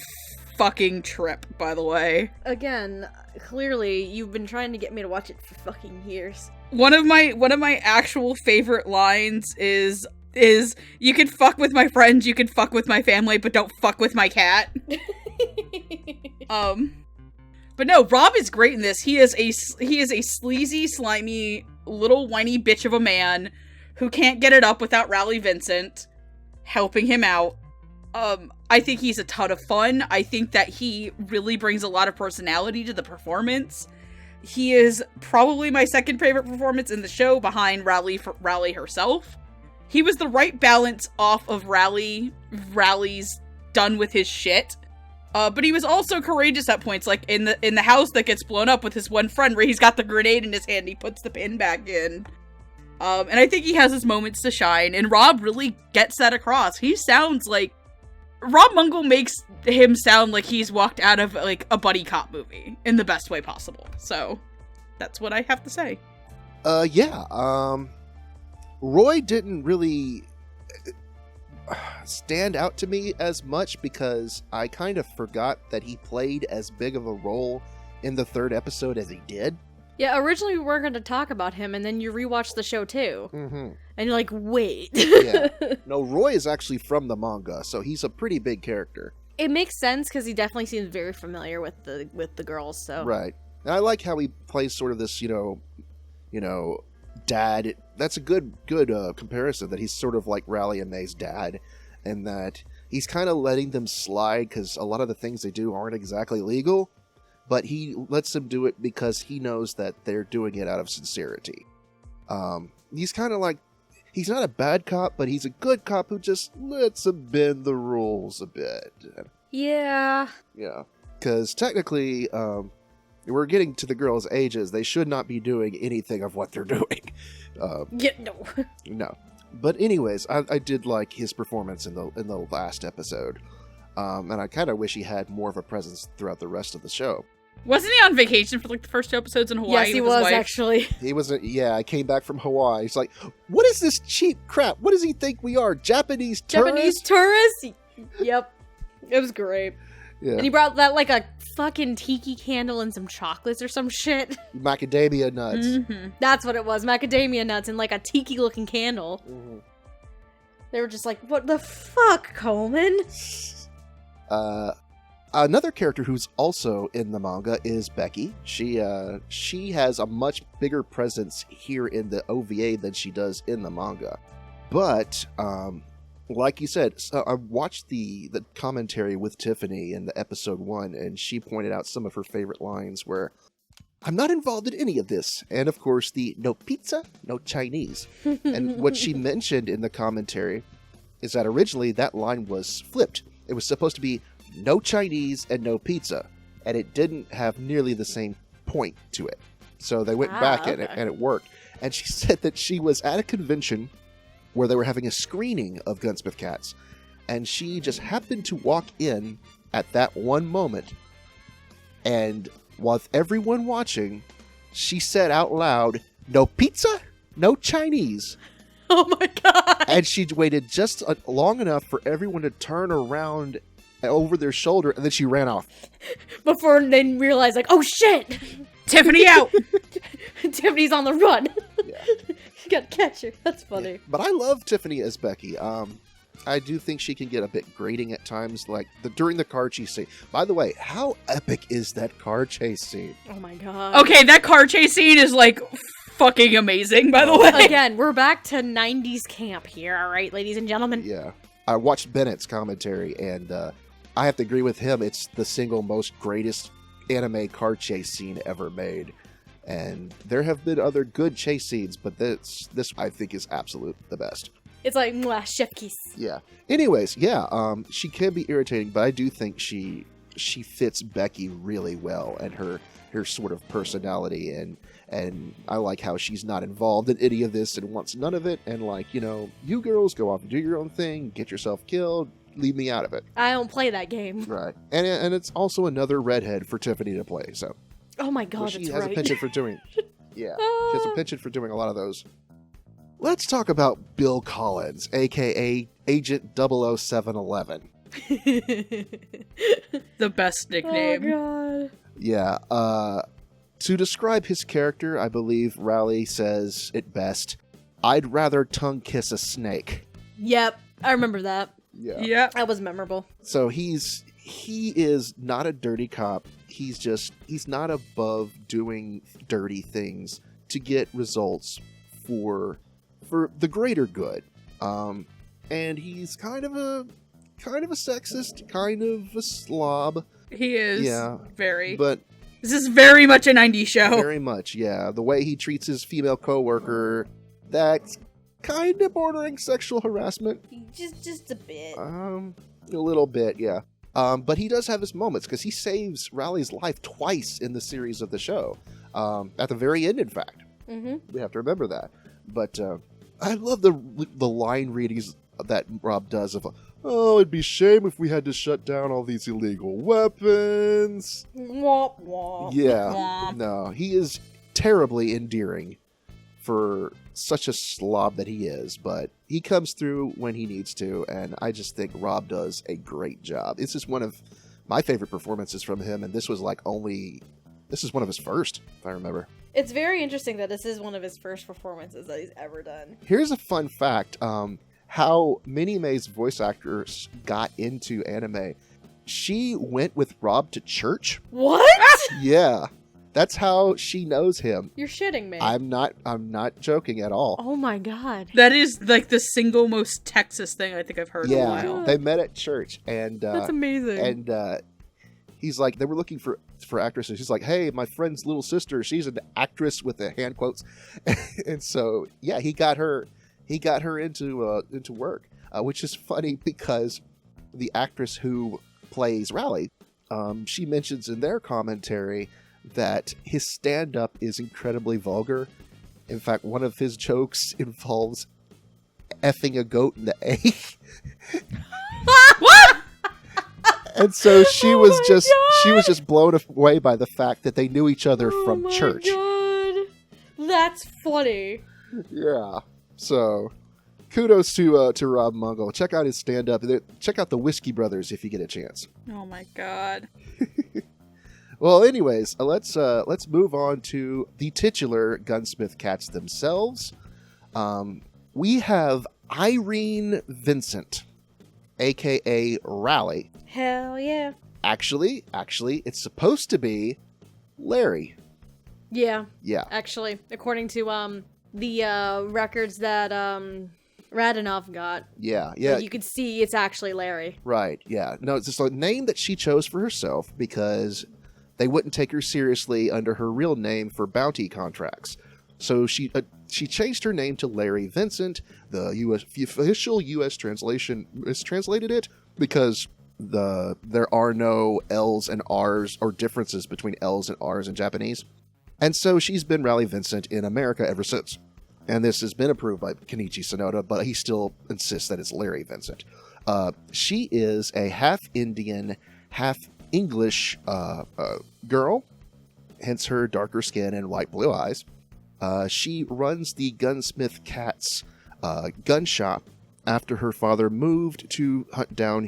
fucking trip, by the way. Again, clearly, you've been trying to get me to watch it for fucking years. One of my actual favorite lines is you can fuck with my friends, you can fuck with my family, but don't fuck with my cat. But no, Rob is great in this. He is a sleazy, slimy, little whiny bitch of a man who can't get it up without Rowley Vincent helping him out. I think he's a ton of fun. I think that he really brings a lot of personality to the performance. He is probably my second favorite performance in the show, behind Rowley herself. He was the right balance off of Rowley's done with his shit. But he was also courageous at points, like in the house that gets blown up with his one friend, where he's got the grenade in his hand, he puts the pin back in. And I think he has his moments to shine, and Rob really gets that across. Rob Mungle makes him sound like he's walked out of, like, a buddy cop movie in the best way possible. So, that's what I have to say. Roy didn't really stand out to me as much, because I kind of forgot that he played as big of a role in the third episode as he did. Yeah, originally we were going to talk about him, and then you rewatched the show too. Mm-hmm. And you're like, wait. Yeah. No, Roy is actually from the manga, so he's a pretty big character. It makes sense, because he definitely seems very familiar with the girls, so. Right. And I like how he plays sort of this, dad. That's a good comparison, that he's sort of like Rowley and May's dad, and that he's kind of letting them slide, because a lot of the things they do aren't exactly legal. But he lets them do it because he knows that they're doing it out of sincerity. He's kind of like, he's not a bad cop, but he's a good cop who just lets them bend the rules a bit. Yeah. Yeah. Because technically, we're getting to the girls' ages. They should not be doing anything of what they're doing. No. No. But anyways, I did like his performance in the last episode. And I kind of wish he had more of a presence throughout the rest of the show. Wasn't he on vacation for, like, the first 2 episodes in Hawaii? Yes, he was, actually. He was, I came back from Hawaii. He's like, what is this cheap crap? What does he think we are, Japanese tourists? Japanese tourists? Yep. It was great. Yeah. And he brought that, like, a fucking tiki candle and some chocolates or some shit. Macadamia nuts. Mm-hmm. That's what it was. Macadamia nuts and, like, a tiki-looking candle. They were just like, what the fuck, Coleman? Another character who's also in the manga is Becky. She has a much bigger presence here in the OVA than she does in the manga. But, like you said, I watched the commentary with Tiffany in the episode 1, and she pointed out some of her favorite lines where, I'm not involved in any of this. And of course, the no pizza, no Chinese. And what she mentioned in the commentary is that originally that line was flipped. It was supposed to be no Chinese and no pizza. And it didn't have nearly the same point to it. So they went back at it, and it worked. And she said that she was at a convention where they were having a screening of Gunsmith Cats. And she just happened to walk in at that one moment. And with everyone watching, she said out loud, no pizza, no Chinese. Oh my god. And she waited just long enough for everyone to turn around over their shoulder, and then she ran off. Before they realized, like, oh shit! Tiffany out! Tiffany's on the run. Yeah. You gotta catch her. That's funny. Yeah. But I love Tiffany as Becky. I do think she can get a bit grating at times, like during the car chase scene. By the way, how epic is that car chase scene? Oh my god. Okay, that car chase scene is, like, fucking amazing, by the way. Again, we're back to 90s camp here, alright, ladies and gentlemen? Yeah. I watched Bennett's commentary, and I have to agree with him. It's the single most greatest anime car chase scene ever made. And there have been other good chase scenes, but this I think is absolute the best. It's like, mwah, chef kiss. Yeah. Anyways, yeah, she can be irritating, but I do think she fits Becky really well, and her sort of personality, and I like how she's not involved in any of this and wants none of it, and like, you know, you girls go off and do your own thing, get yourself killed, leave me out of it. I don't play that game. Right. And it's also another redhead for Tiffany to play, so. Oh my god, she that's has right. a penchant for doing. Yeah, she has a penchant for doing a lot of those. Let's talk about Bill Collins, aka Agent 00711. The best nickname. Oh god. Yeah, to describe his character, I believe Rowley says it best, I'd rather tongue kiss a snake. Yep, I remember that. Yeah. Yeah. That was memorable. So he is not a dirty cop. He's not above doing dirty things to get results for the greater good. And he's kind of a sexist, kind of a slob. He is. Yeah. Very. But this is very much a 90s show. very much, yeah. The way he treats his female coworker, that's kind of bordering sexual harassment. Just a bit. A little bit, yeah. But he does have his moments, because he saves Rowley's life twice in the series of the show. At the very end, in fact. Mm-hmm. We have to remember that. But I love the line readings that Rob does of, oh, it'd be shame if we had to shut down all these illegal weapons. Womp womp. Yeah. Womp. No, he is terribly endearing for such a slob that he is, but he comes through when he needs to, and I just think Rob does a great job. This is one of my favorite performances from him, and this is one of his first, if I remember. It's very interesting that this is one of his first performances that he's ever done. Here's a fun fact, how Minnie May's voice actress got into anime. She went with Rob to church. What? Yeah. That's how she knows him. You're shitting me. I'm not joking at all. Oh my god. That is like the single most Texas thing I think I've heard in a Yeah, while. they met at church, and That's amazing. and he's like, they were looking for actresses. He's like, hey, my friend's little sister, she's an actress with the hand quotes, and so yeah, he got her into work, which is funny because the actress who plays Rowley, she mentions in their commentary that his stand-up is incredibly vulgar. In fact, one of his jokes involves effing a goat in the A. What? And so she was just blown away by the fact that they knew each other from church. Oh my god. That's funny. Yeah. So kudos to Rob Mungle. Check out his stand-up. Check out the Whiskey Brothers if you get a chance. Oh my god. Well, anyways, let's move on to the titular Gunsmith Cats themselves. We have Irene Vincent, aka Raleigh. Hell yeah. Actually, it's supposed to be Larry. Yeah. Yeah. Actually, according to the records that Radonov got. Yeah. You could see it's actually Larry. Right, yeah. No, it's just a name that she chose for herself because they wouldn't take her seriously under her real name for bounty contracts. So she changed her name to Larry Vincent. The official U.S. translation mistranslated it because there are no L's and R's or differences between L's and R's in Japanese. And so she's been Raleigh Vincent in America ever since. And this has been approved by Kenichi Sonoda, but he still insists that it's Larry Vincent. She is a half-Indian, half-English girl, hence her darker skin and white blue eyes. She runs the Gunsmith Cats gun shop after her father moved to hunt down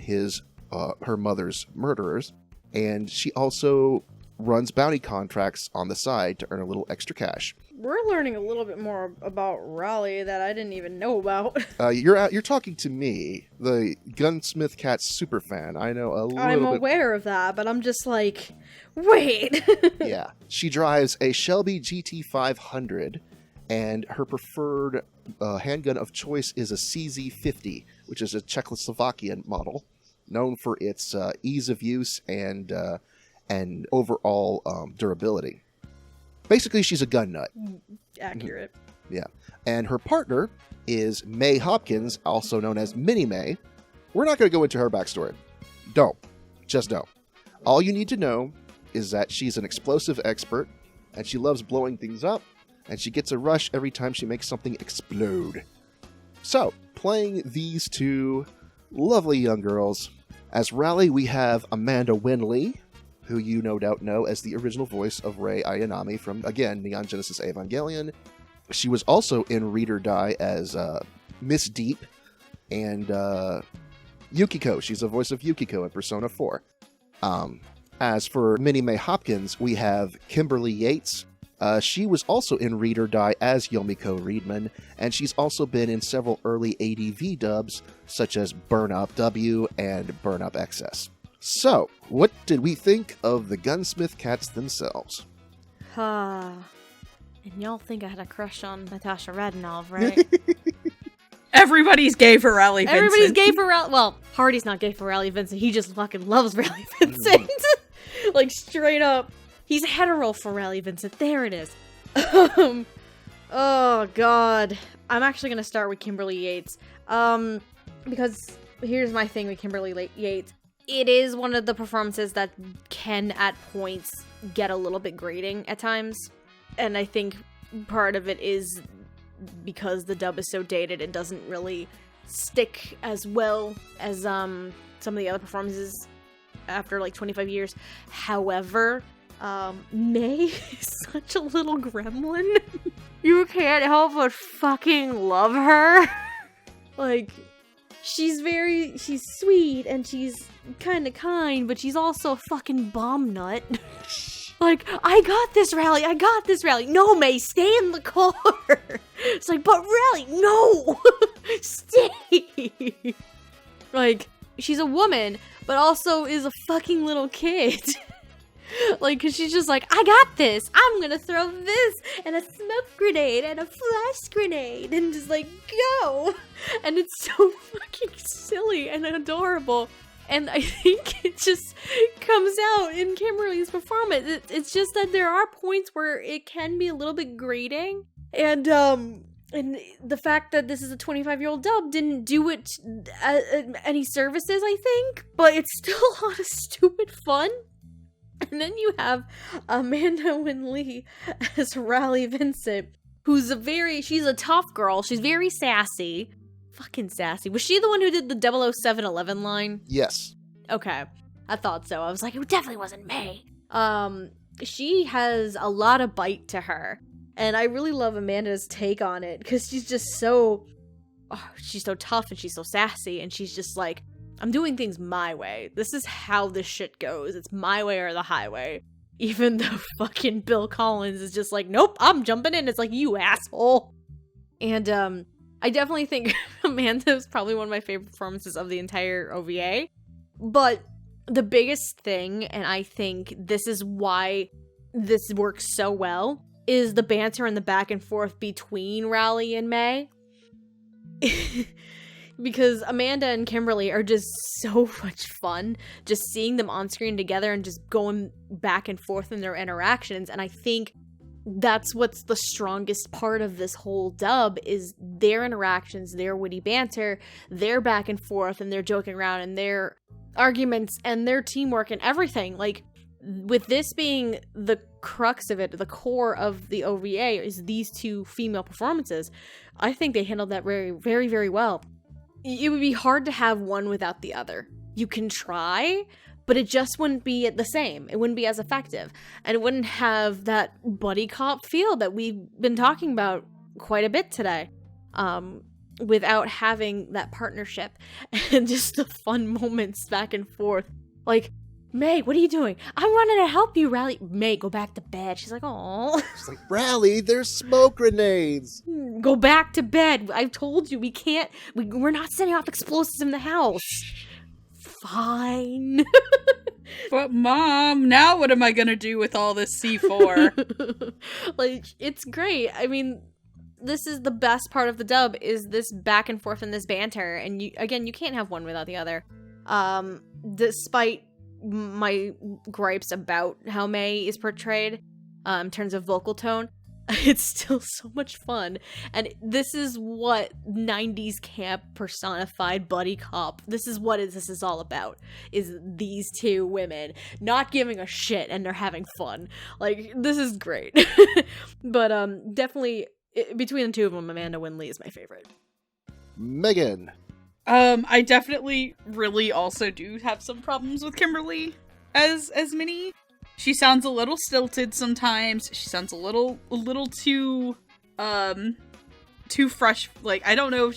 her mother's murderers. And she also runs bounty contracts on the side to earn a little extra cash. We're learning a little bit more about Raleigh that I didn't even know about. You're talking to me, the Gunsmith Cats superfan. I know a little bit. I'm aware of that, but I'm just like, wait. Yeah. She drives a Shelby GT500, and her preferred handgun of choice is a CZ50, which is a Czechoslovakian model, known for its ease of use and overall durability. Basically, she's a gun nut. Accurate. Yeah. And her partner is May Hopkins, also known as Minnie May. We're not going to go into her backstory. Don't. Just don't. All you need to know is that she's an explosive expert, and she loves blowing things up, and she gets a rush every time she makes something explode. So, playing these two lovely young girls, as Raleigh we have Amanda Winley, who you no doubt know as the original voice of Rei Ayanami from, again, Neon Genesis Evangelion. She was also in Read or Die as Miss Deep, and Yukiko. She's the voice of Yukiko in Persona 4. As for Minnie May Hopkins, we have Kimberly Yates. She was also in Read or Die as Yomiko Reedman, and she's also been in several early ADV dubs, such as Burn Up W and Burn Up XS. So, what did we think of the Gunsmith Cats themselves? And y'all think I had a crush on Natasha Radonov, right? Everybody's gay for Raleigh Vincent. Everybody's gay for Raleigh. Well, Hardy's not gay for Raleigh Vincent. He just fucking loves Raleigh Vincent. Like, straight up. He's hetero for Raleigh Vincent. There it is. Oh, God. I'm actually going to start with Kimberly Yates. Because here's my thing with Kimberly Yates. It is one of the performances that can, at points, get a little bit grating at times. And I think part of it is because the dub is so dated, it doesn't really stick as well as some of the other performances after, like, 25 years. However, May is such a little gremlin. You can't help but fucking love her. Like, she's sweet and she's kind of kind, but she's also a fucking bomb nut. Like, I got this, Raleigh. No, May, stay in the car. It's like, but Raleigh, no, stay. Like, she's a woman, but also is a fucking little kid. Like, cause she's just like, I got this. I'm gonna throw this and a smoke grenade and a flash grenade and just like, go. And it's so fucking silly and adorable. And I think it just comes out in Kimberly's performance. It's just that there are points where it can be a little bit grating. And the fact that this is a 25-year-old dub didn't do it any services, I think. But it's still a lot of stupid fun. And then you have Amanda Winley as Raleigh Vincent, who's she's a tough girl. She's very sassy. Fucking sassy. Was she the one who did the 00711 line? Yes. Okay. I thought so. I was like, it definitely wasn't May. She has a lot of bite to her. And I really love Amanda's take on it, because she's just she's so tough and she's so sassy, and she's just like, I'm doing things my way. This is how this shit goes. It's my way or the highway. Even though fucking Bill Collins is just like, nope, I'm jumping in. It's like, you asshole. And, I definitely think Amanda is probably one of my favorite performances of the entire OVA. But the biggest thing, and I think this is why this works so well, is the banter and the back and forth between Raleigh and May. Because Amanda and Kimberly are just so much fun, just seeing them on screen together and just going back and forth in their interactions. And I think that's what's the strongest part of this whole dub, is their interactions, their witty banter, their back and forth, and their joking around, and their arguments, and their teamwork, and everything. Like, with this being the crux of it, the core of the OVA is these two female performances. I think they handled that very, very, very well. It would be hard to have one without the other. You can try, but it just wouldn't be the same. It wouldn't be as effective. And it wouldn't have that buddy cop feel that we've been talking about quite a bit today. Without having that partnership and just the fun moments back and forth. Like, May, what are you doing? I'm running to help you, Raleigh. May, go back to bed. She's like, oh. She's like, Raleigh, there's smoke grenades. Go back to bed. I've told you, we can't. We're not setting off explosives in the house. Fine. But Mom, now what am I gonna do with all this C4? Like, it's great. I mean, this is the best part of the dub, is this back and forth and this banter. And you can't have one without the other. Despite my gripes about how May is portrayed in terms of vocal tone, it's still so much fun. And this is what 90s camp personified buddy cop, this is what this is all about, is these two women not giving a shit and they're having fun. Like, this is great. But definitely between the two of them, Amanda Winley is my favorite. Megan. I definitely really also do have some problems with Kimberly as Minnie. She sounds a little stilted sometimes. She sounds a little too fresh. Like, I don't know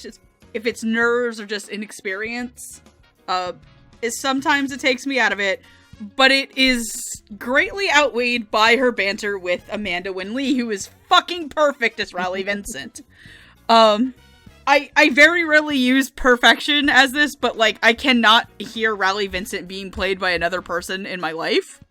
if it's nerves or just inexperience. Sometimes it takes me out of it, but it is greatly outweighed by her banter with Amanda Winley, who is fucking perfect as Raleigh Vincent. I very rarely use perfection as this, but, like, I cannot hear Raleigh Vincent being played by another person in my life.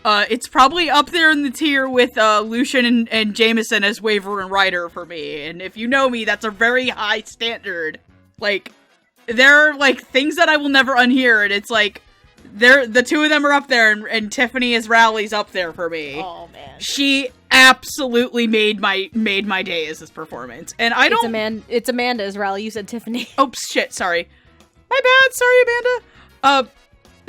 It's probably up there in the tier with Lucian and Jameson as Waver and Ryder for me. And if you know me, that's a very high standard. Like, there are, like, things that I will never unhear, and it's like, the two of them are up there, and Tiffany as Raleigh's up there for me. Oh, man. She absolutely made my day as this performance. And I don't... It's Amanda as Raleigh. You said Tiffany. Oh, shit, sorry. My bad, sorry, Amanda.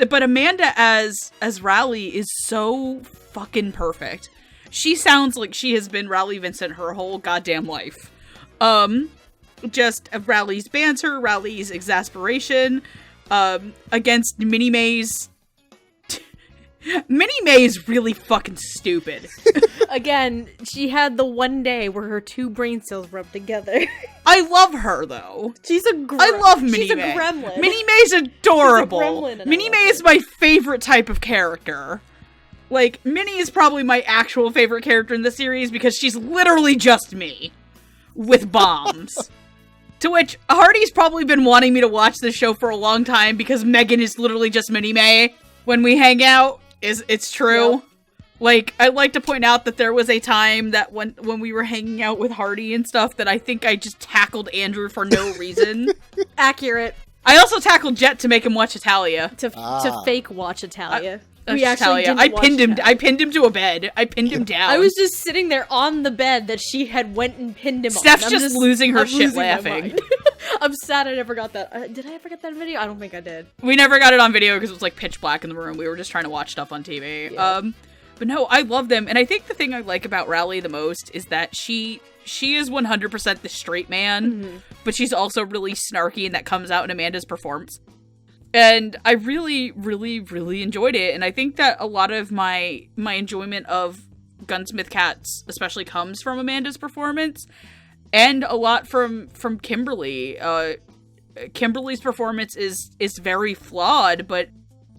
But Amanda as Raleigh is so fucking perfect. She sounds like she has been Raleigh Vincent her whole goddamn life. Just Raleigh's banter, Raleigh's exasperation, against Minnie May's... Minnie May is really fucking stupid. Again, she had the one day where her two brain cells rubbed together. I love her, though. I love Minnie May. She's a gremlin. Minnie May's adorable. She's a gremlin, Minnie May is my favorite type of character. Like, Minnie is probably my actual favorite character in the series because she's literally just me. With bombs. To which, Hardy's probably been wanting me to watch this show for a long time because Megan is literally just Minnie May when we hang out. It's true. Yep. Like, I'd like to point out that there was a time that when we were hanging out with Hardy and stuff that I think I just tackled Andrew for no reason. Accurate. I also tackled Jet to make him watch Italia. To fake watch Italia. I pinned him to a bed. I pinned him down. I was just sitting there on the bed that she had went and pinned him on. Steph's just losing her shit laughing. I'm sad I never got that. Did I ever get that video? I don't think I did. We never got it on video because it was like pitch black in the room. We were just trying to watch stuff on TV. Yeah. But no, I love them. And I think the thing I like about Raleigh the most is that she is 100% the straight man, but she's also really snarky, and that comes out in Amanda's performance. And I really, really, really enjoyed it. And I think that a lot of my enjoyment of Gunsmith Cats especially comes from Amanda's performance, and a lot from Kimberly. Kimberly's performance is very flawed, but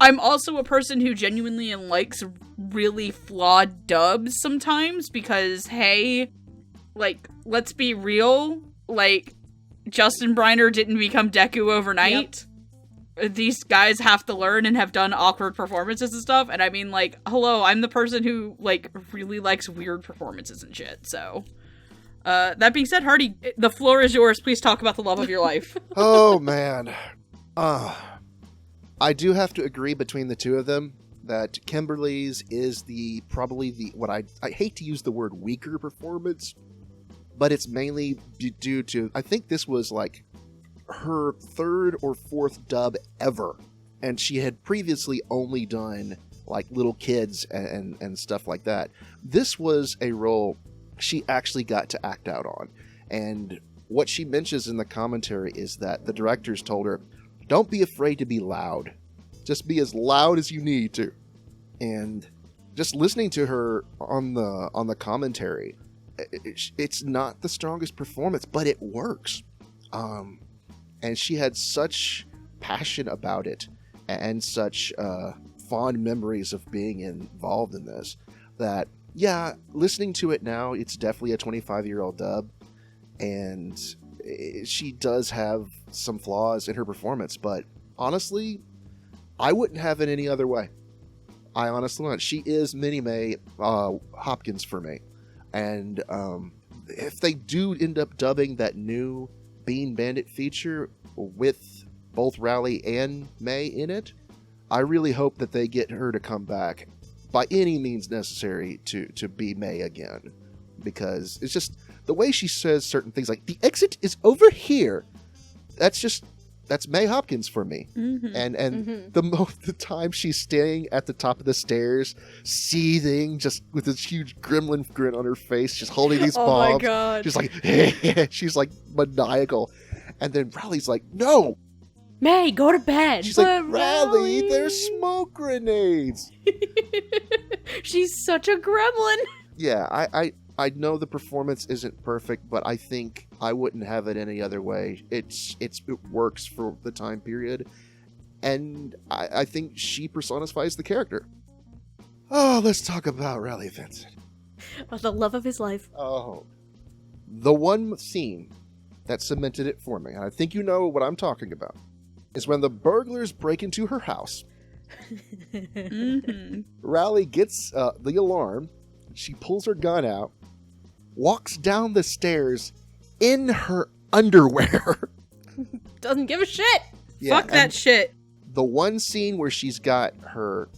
I'm also a person who genuinely likes really flawed dubs sometimes because, hey, like, let's be real, like, Justin Briner didn't become Deku overnight. These guys have to learn and have done awkward performances and stuff. And I mean, like, hello, I'm the person who, like, really likes weird performances and shit. So, that being said, Hardy, the floor is yours. Please talk about the love of your life. Oh, man. I do have to agree between the two of them that Kimberly's is probably what I hate to use the word weaker performance, but it's mainly due to, I think this was like her third or fourth dub ever, and she had previously only done like little kids and stuff like that. This was a role she actually got to act out on, and what she mentions in the commentary is that the directors told her, don't be afraid to be loud, just be as loud as you need to. And just listening to her on the commentary, it's not the strongest performance, but it works. And she had such passion about it and such fond memories of being involved in this that, yeah, listening to it now, it's definitely a 25-year-old dub, and she does have some flaws in her performance, but honestly, I wouldn't have it any other way. I honestly wouldn't. She is Minnie Mae Hopkins for me. And if they do end up dubbing that new Bean Bandit feature with both Rally and May in it, I really hope that they get her to come back by any means necessary to be May again. Because it's just the way she says certain things, like, the exit is over here. That's May Hopkins for me. Mm-hmm. And the time she's staying at the top of the stairs, seething, just with this huge gremlin grin on her face, just holding these bombs. Oh my god. She's like, she's like maniacal. And then Rally's like, no! May, go to bed. She's like, Rally, there's smoke grenades. She's such a gremlin. Yeah, I know the performance isn't perfect, but I think I wouldn't have it any other way. It works for the time period, and I think she personifies the character. Oh, let's talk about Raleigh Vincent. About the love of his life. Oh, the one scene that cemented it for me, and I think you know what I'm talking about, is when the burglars break into her house. Mm-hmm. Raleigh gets the alarm. She pulls her gun out, walks down the stairs in her underwear. Doesn't give a shit. Yeah, fuck that shit. The one scene where she's got her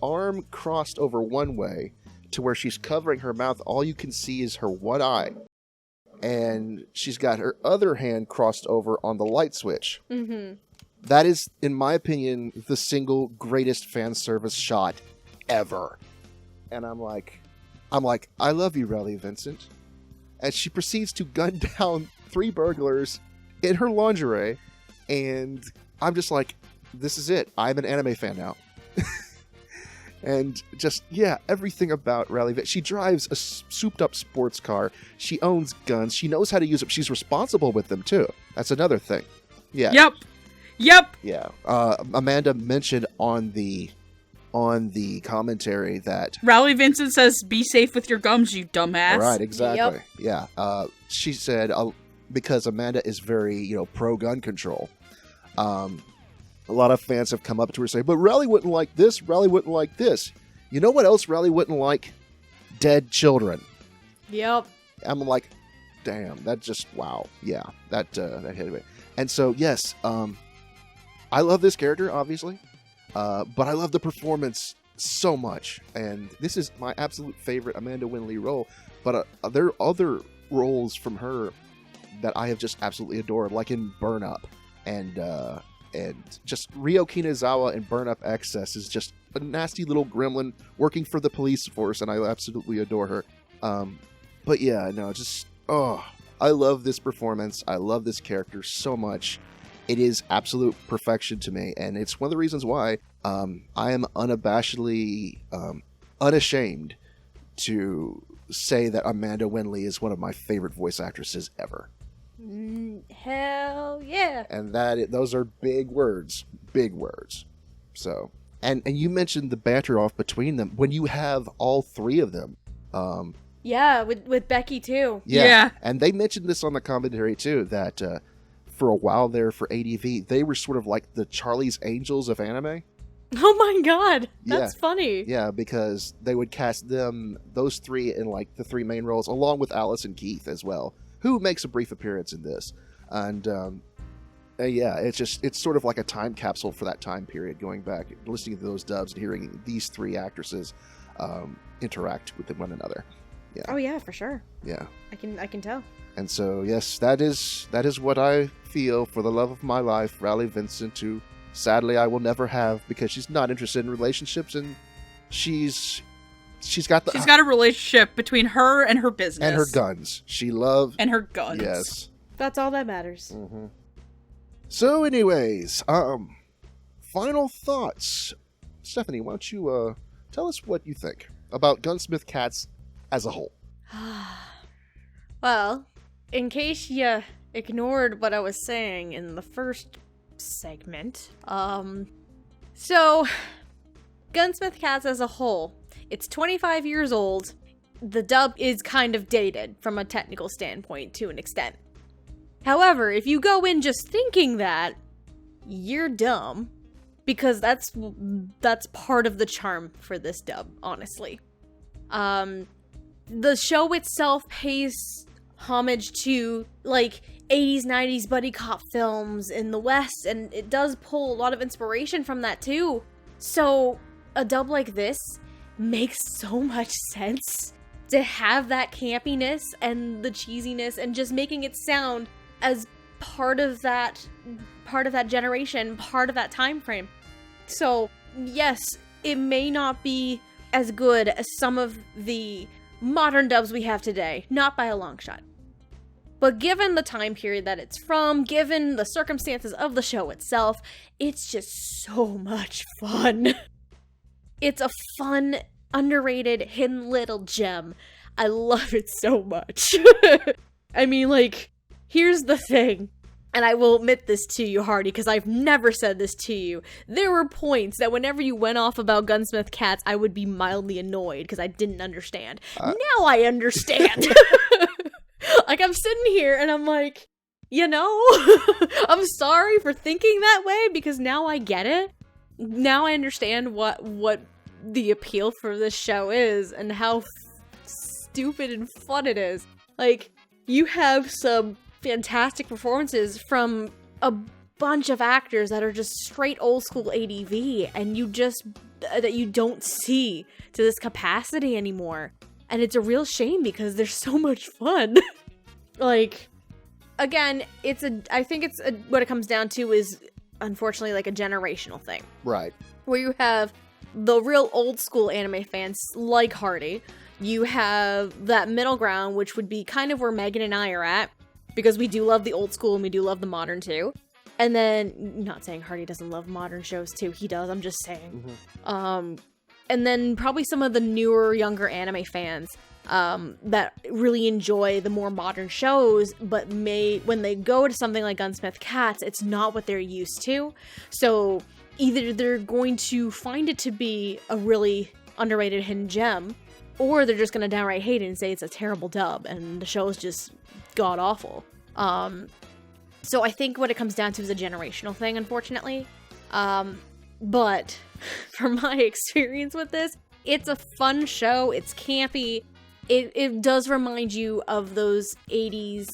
arm crossed over one way to where she's covering her mouth, all you can see is her one eye. And she's got her other hand crossed over on the light switch. Mm-hmm. That is, in my opinion, the single greatest fan service shot ever. And I'm like, I love you, Raleigh Vincent. And she proceeds to gun down 3 burglars in her lingerie. And I'm just like, this is it. I'm an anime fan now. And just, yeah, everything about Raleigh Vincent. She drives a souped-up sports car. She owns guns. She knows how to use them. She's responsible with them, too. That's another thing. Yeah. Yep. Yeah. Amanda mentioned on the commentary that Raleigh Vincent says, "Be safe with your gums, you dumbass." Right, exactly. Yep. Yeah. She said because Amanda is very, pro gun control. A lot of fans have come up to her and say, "But Raleigh wouldn't like this. Raleigh wouldn't like this." You know what else Raleigh wouldn't like? Dead children. Yep. I'm like, damn. That just wow. Yeah. That hit me. And so yes, I love this character obviously. But I love the performance so much, and this is my absolute favorite Amanda Winley role, but there are other roles from her that I have just absolutely adored, like in Burn Up, and just Ryo Kinazawa in Burn Up Excess is just a nasty little gremlin working for the police force, and I absolutely adore her. But yeah, no, just, I love this performance, I love this character so much. It is absolute perfection to me, and it's one of the reasons why I am unabashedly unashamed to say that Amanda Winley is one of my favorite voice actresses ever. Hell yeah! And those are big words. So, and you mentioned the banter off between them when you have all 3 of them. Yeah, with Becky too. Yeah, and they mentioned this on the commentary too, that for a while there for ADV, they were sort of like the Charlie's Angels of anime. Oh my god, that's funny. Yeah, because they would cast those three in like the three main roles, along with Alice and Keith as well, who makes a brief appearance in this. And yeah, it's sort of like a time capsule for that time period, going back, listening to those dubs and hearing these three actresses interact with one another. Yeah. Oh yeah, for sure. Yeah. I can tell. And so yes, that is what I feel for the love of my life, Riley Vincent, who sadly I will never have because she's not interested in relationships, and she's got a relationship between her and her business and her guns. And her guns. Yes. That's all that matters. Mm-hmm. So anyways, final thoughts. Stephanie, why don't you tell us what you think about Gunsmith Cats as a whole? Well, in case you ignored what I was saying in the first segment, so Gunsmith Cats as a whole, it's 25 years old. The dub is kind of dated from a technical standpoint to an extent. However, if you go in just thinking that, you're dumb, because that's part of the charm for this dub, honestly. The show itself pays homage to, like, 80s, 90s buddy cop films in the West, and it does pull a lot of inspiration from that, too. So, a dub like this makes so much sense to have that campiness and the cheesiness and just making it sound as part of that generation, part of that time frame. So, yes, it may not be as good as some of the modern dubs we have today, not by a long shot. But given the time period that it's from, given the circumstances of the show itself, it's just so much fun. It's a fun, underrated, hidden little gem. I love it so much. I mean, like, here's the thing, and I will admit this to you, Hardy, because I've never said this to you. There were points that whenever you went off about Gunsmith Cats, I would be mildly annoyed because I didn't understand. Now I understand. Like, I'm sitting here and I'm like, you know, I'm sorry for thinking that way because now I get it. Now I understand what the appeal for this show is and how stupid and fun it is. Like, you have some fantastic performances from a bunch of actors that are just straight old school ADV, and that you don't see to this capacity anymore. And it's a real shame because they're so much fun. Like, again, I think what it comes down to is, unfortunately, like a generational thing. Right. Where you have the real old school anime fans like Hardy. You have that middle ground, which would be kind of where Megan and I are at, because we do love the old school and we do love the modern too. And then, not saying Hardy doesn't love modern shows too, he does, I'm just saying. Mm-hmm. And then probably some of the newer, younger anime fans that really enjoy the more modern shows, but when they go to something like Gunsmith Cats, it's not what they're used to. So either they're going to find it to be a really underrated hidden gem, or they're just going to downright hate it and say it's a terrible dub and the show is just god-awful. So I think what it comes down to is a generational thing, unfortunately. But from my experience with this, it's a fun show. It's campy. It does remind you of those 80s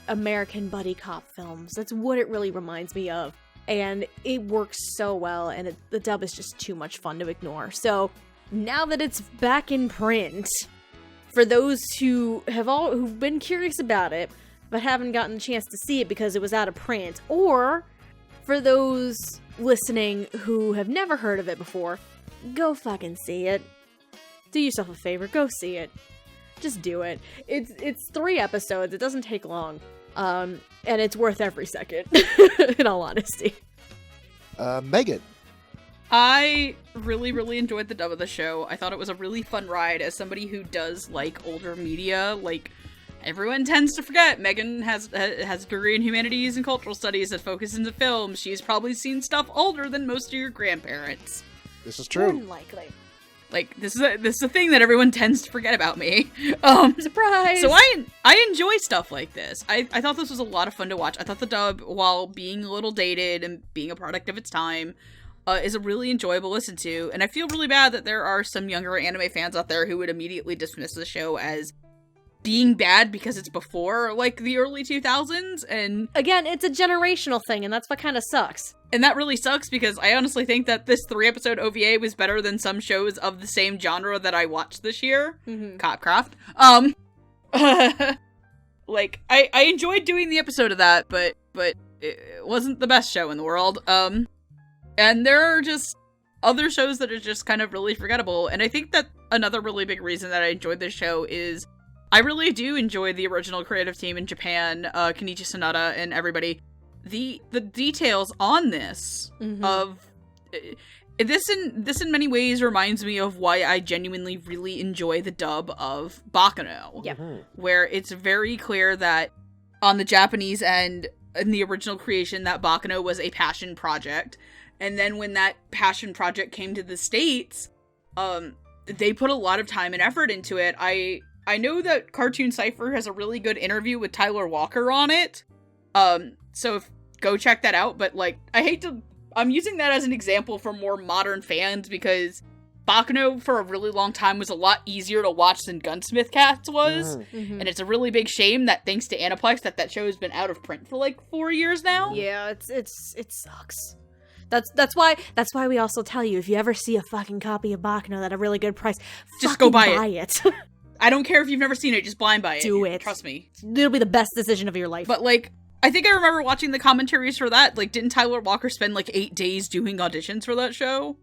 American buddy cop films. That's what it really reminds me of. And it works so well, and the dub is just too much fun to ignore. So now that it's back in print, for those who've been curious about it, but haven't gotten the chance to see it because it was out of print, or for those listening who have never heard of it before, go fucking see it. Do yourself a favor, go see it. Just do it. It's 3 episodes, it doesn't take long, and it's worth every second, in all honesty. Megan. I really, really enjoyed the dub of the show. I thought it was a really fun ride. As somebody who does like older media, like, everyone tends to forget, Megan has a degree in humanities and cultural studies that focuses into film. She's probably seen stuff older than most of your grandparents. This is true. More than likely. Like, this is a thing that everyone tends to forget about me. Surprise! So I enjoy stuff like this. I thought this was a lot of fun to watch. I thought the dub, while being a little dated and being a product of its time, is a really enjoyable listen to. And I feel really bad that there are some younger anime fans out there who would immediately dismiss the show as being bad because it's before, like, the early 2000s. And again, it's a generational thing, and that's what kind of sucks. And that really sucks because I honestly think that this 3-episode OVA was better than some shows of the same genre that I watched this year. Mm-hmm. Copcraft. Like, I enjoyed doing the episode of that, but it wasn't the best show in the world. And there are just other shows that are just kind of really forgettable. And I think that another really big reason that I enjoyed this show is I really do enjoy the original creative team in Japan, Kenichi Sanada and everybody. The details on this of this in many ways reminds me of why I genuinely really enjoy the dub of Baccano. Yeah. Where it's very clear that on the Japanese end, in the original creation, that Baccano was a passion project. And then when that passion project came to the States, they put a lot of time and effort into it. I know that Cartoon Cypher has a really good interview with Tyler Walker on it. So go check that out. But, like, I'm using that as an example for more modern fans because Baccano for a really long time was a lot easier to watch than Gunsmith Cats was. Mm-hmm. And it's a really big shame that thanks to Aniplex that show has been out of print for like 4 years now. Yeah, it sucks. That's why we also tell you, if you ever see a fucking copy of Baccano at a really good price, just go buy it. I don't care if you've never seen it, just blind buy it. Do it. Trust me. It'll be the best decision of your life. But, like, I think I remember watching the commentaries for that. Like, didn't Tyler Walker spend, like, 8 days doing auditions for that show?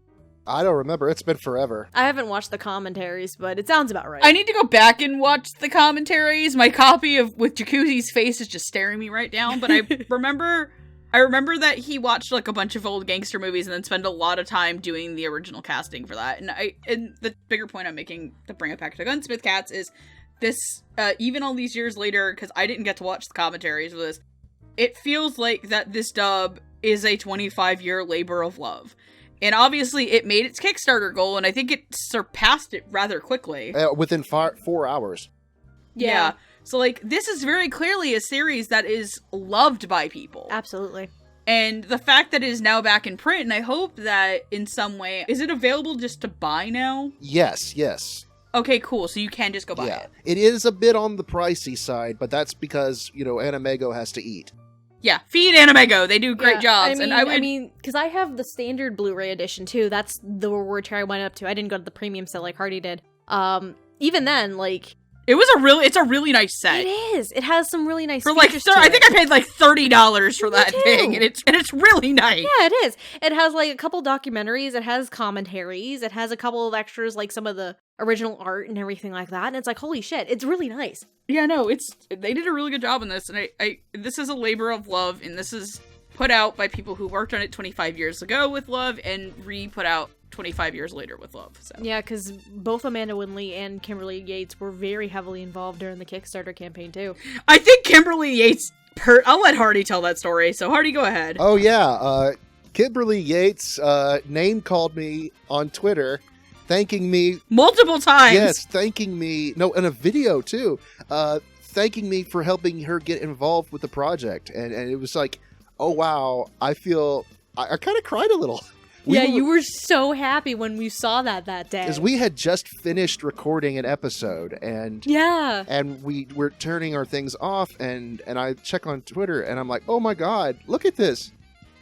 I don't remember. It's been forever. I haven't watched the commentaries, but it sounds about right. I need to go back and watch the commentaries. My copy of with Jacuzzi's face is just staring me right down. But I remember that he watched, like, a bunch of old gangster movies and then spent a lot of time doing the original casting for that. And the bigger point I'm making to bring it back to Gunsmith Cats is this, even all these years later, because I didn't get to watch the commentaries for this, it feels like that this dub is a 25-year labor of love. And obviously it made its Kickstarter goal, and I think it surpassed it rather quickly. Within 4 hours. Yeah. So, like, this is very clearly a series that is loved by people. Absolutely. And the fact that it is now back in print, and I hope that in some way... Is it available just to buy now? Yes. Okay, cool. So you can just go buy it. It is a bit on the pricey side, but that's because, Animego has to eat. Yeah, feed Animego. They do great jobs. I mean, because I have the standard Blu-ray edition, too. That's the reward tier I went up to. I didn't go to the premium set like Hardy did. Even then, like... It's a really nice set. It is. It has some really nice features to it. I think I paid like $30 for that thing, and it's really nice. Yeah, it is. It has like a couple documentaries. It has commentaries. It has a couple of extras, like some of the original art and everything like that. And it's like, holy shit, it's really nice. Yeah, no, they did a really good job on this, and this is a labor of love, and this is put out by people who worked on it 25 years ago with love and re-put out 25 years later with love. So. Yeah, because both Amanda Winley and Kimberly Yates were very heavily involved during the Kickstarter campaign, too. I think Kimberly Yates... I'll let Hardy tell that story, so Hardy, go ahead. Oh, yeah. Kimberly Yates name-called me on Twitter, thanking me... Multiple times! Yes, thanking me... No, in a video, too. Thanking me for helping her get involved with the project. And it was like, oh, wow, I feel... I kind of cried a little. You were so happy when we saw that day. Because we had just finished recording an episode, and we were turning our things off, and I check on Twitter, and I'm like, oh my god, look at this.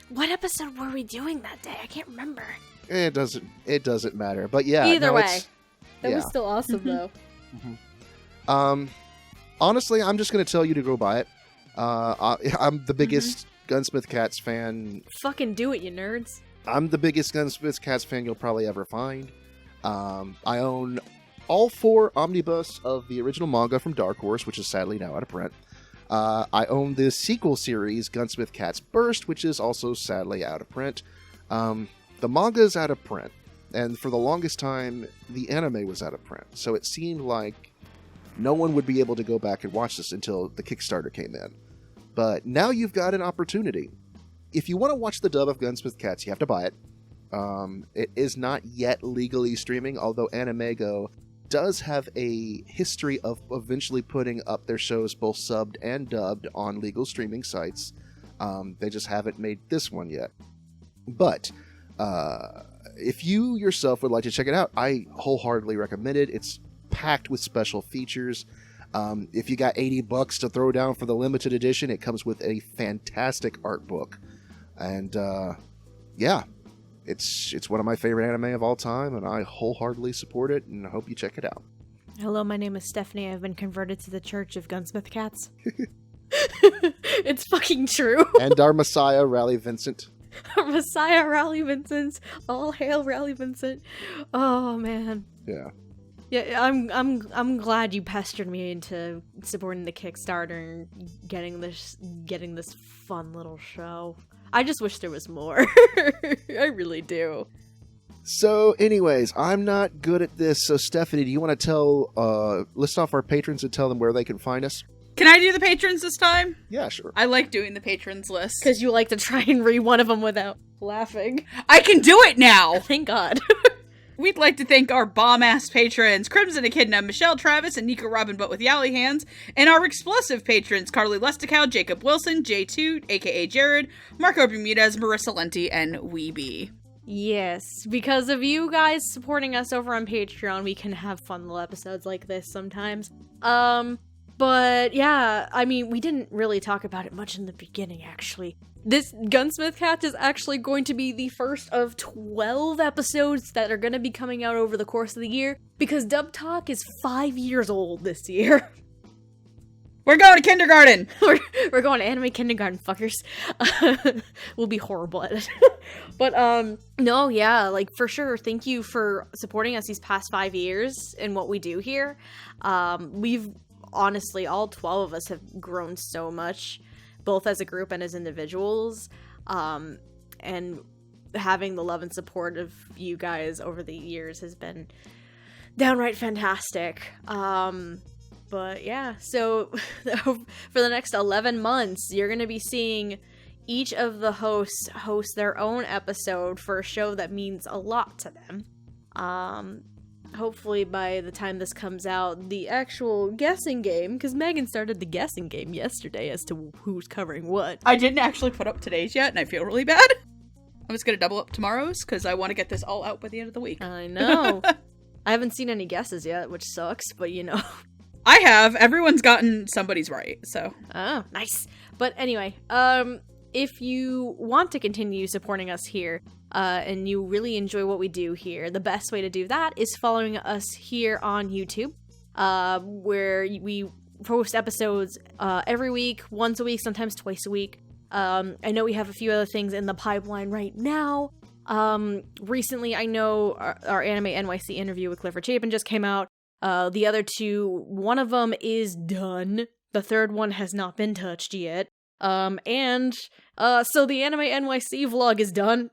What episode were we doing that day? I can't remember. It doesn't matter, but yeah. Either way, that was still awesome though. Mm-hmm. Honestly, I'm just gonna tell you to go buy it. I'm the biggest Gunsmith Cats fan. Fucking do it, you nerds. I'm the biggest Gunsmith Cats fan you'll probably ever find. I own all 4 omnibus of the original manga from Dark Horse, which is sadly now out of print. I own the sequel series, Gunsmith Cats Burst, which is also sadly out of print. The manga is out of print, and for the longest time, the anime was out of print. So it seemed like no one would be able to go back and watch this until the Kickstarter came in. But now you've got an opportunity. If you want to watch the dub of Gunsmith Cats, you have to buy it. It is not yet legally streaming, although Animego does have a history of eventually putting up their shows both subbed and dubbed on legal streaming sites. They just haven't made this one yet. But if you yourself would like to check it out, I wholeheartedly recommend it. It's packed with special features. If you got $80 to throw down for the limited edition, it comes with a fantastic art book. And yeah, it's one of my favorite anime of all time, and I wholeheartedly support it, and I hope you check it out. Hello, my name is Stephanie. I've been converted to the Church of Gunsmith Cats. It's fucking true. And our Messiah, Raleigh Vincent. Messiah Raleigh Vincent. All hail Raleigh Vincent. Oh man. Yeah. Yeah, I'm glad you pestered me into supporting the Kickstarter and getting this fun little show. I just wish there was more. I really do. So, anyways, I'm not good at this. So, Stephanie, do you want to list off our patrons and tell them where they can find us? Can I do the patrons this time? Yeah, sure. I like doing the patrons list. Because you like to try and read one of them without laughing. I can do it now! Thank God. We'd like to thank our bomb-ass patrons, Crimson Echidna, Michelle Travis, and Nico Robin but with Yally Hands, and our explosive patrons, Carly Lesticow, Jacob Wilson, J2, aka Jared, Marco Bermudez, Marissa Lenti, and Weeby. Yes, because of you guys supporting us over on Patreon, we can have fun little episodes like this sometimes. But yeah, I mean, we didn't really talk about it much in the beginning, actually. This Gunsmith Cats is actually going to be the first of 12 episodes that are going to be coming out over the course of the year, because Dub Talk is 5 years old this year. We're going to kindergarten! We're going to anime kindergarten, fuckers. We'll be horrible at it. But, no, yeah, like, for sure, thank you for supporting us these past 5 years in what we do here. We've, honestly, all 12 of us have grown so much, both as a group and as individuals, and having the love and support of you guys over the years has been downright fantastic. But yeah, so for the next 11 months, you're going to be seeing each of the hosts host their own episode for a show that means a lot to them. Hopefully by the time this comes out, the actual guessing game, because Megan started the guessing game yesterday as to who's covering what. I didn't actually put up today's yet, and I feel really bad. I'm just going to double up tomorrow's, because I want to get this all out by the end of the week. I know. I haven't seen any guesses yet, which sucks, but you know. I have. Everyone's gotten somebody's right, so. Oh, nice. But anyway, if you want to continue supporting us here, and you really enjoy what we do here, the best way to do that is following us here on YouTube, where we post episodes every week, once a week, sometimes twice a week. I know we have a few other things in the pipeline right now. Recently, I know our Anime NYC interview with Clifford Chapin just came out. The other two, one of them is done. The third one has not been touched yet. So the Anime NYC vlog is done.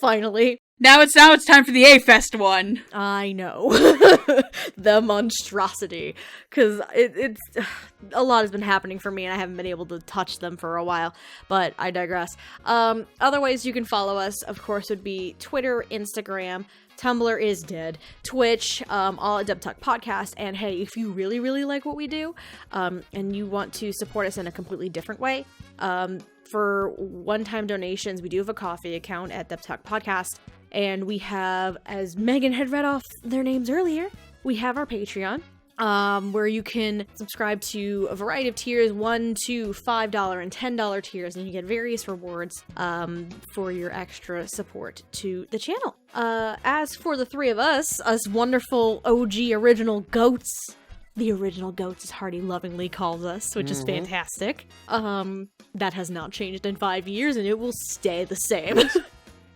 Finally. Now it's time for the A-Fest one. I know. The monstrosity. Because it's a lot has been happening for me and I haven't been able to touch them for a while. But I digress. Other ways you can follow us, of course, would be Twitter, Instagram. Tumblr is dead. Twitch, all at dubtalkpodcast. And hey, if you really, really like what we do, and you want to support us in a completely different way, for one-time donations, we do have a coffee account at dubtalkpodcast. And we have, as Megan had read off their names earlier, we have our Patreon, where you can subscribe to a variety of tiers, $1 to $5 and $10 tiers, and you get various rewards for your extra support to the channel. As for the three of us wonderful OG original goats, the original goats, as Hardy lovingly calls us, which is fantastic. That has not changed in 5 years, and it will stay the same.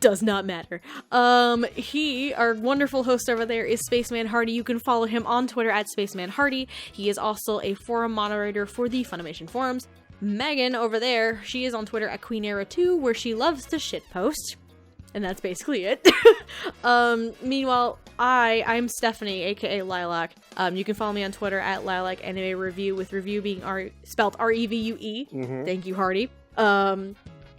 Does not matter. Our wonderful host over there is SpacemanHardy. You can follow him on Twitter at SpacemanHardy. He is also a forum moderator for the Funimation forums. Megan over there, she is on Twitter at QueenEra2, where she loves to shitpost. And that's basically it. Meanwhile, I'm Stephanie, aka Lilac. You can follow me on Twitter at Lilac Anime Review, with review being spelled R-E-V-U-E. Thank you, Hardy.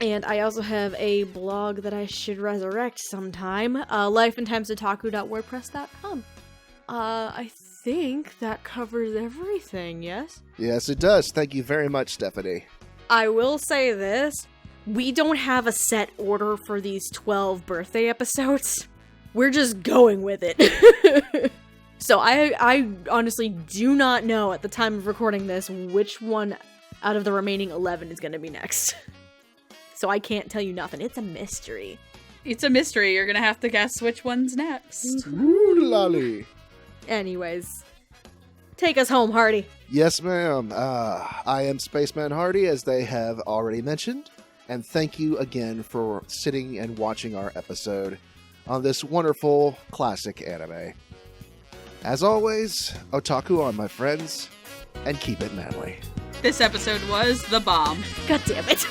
And I also have a blog that I should resurrect sometime, lifeandtimesotaku.wordpress.com. I think that covers everything, yes? Yes, it does. Thank you very much, Stephanie. I will say this. We don't have a set order for these 12 birthday episodes. We're just going with it. So I honestly do not know at the time of recording this which one out of the remaining 11 is going to be next. So I can't tell you nothing. It's a mystery. It's a mystery. You're going to have to guess which one's next. Ooh, lolly. Anyways, take us home, Hardy. Yes, ma'am. I am SpacemanHardy, as they have already mentioned. And thank you again for sitting and watching our episode on this wonderful classic anime. As always, otaku on, my friends, and keep it manly. This episode was The Bomb. God damn it.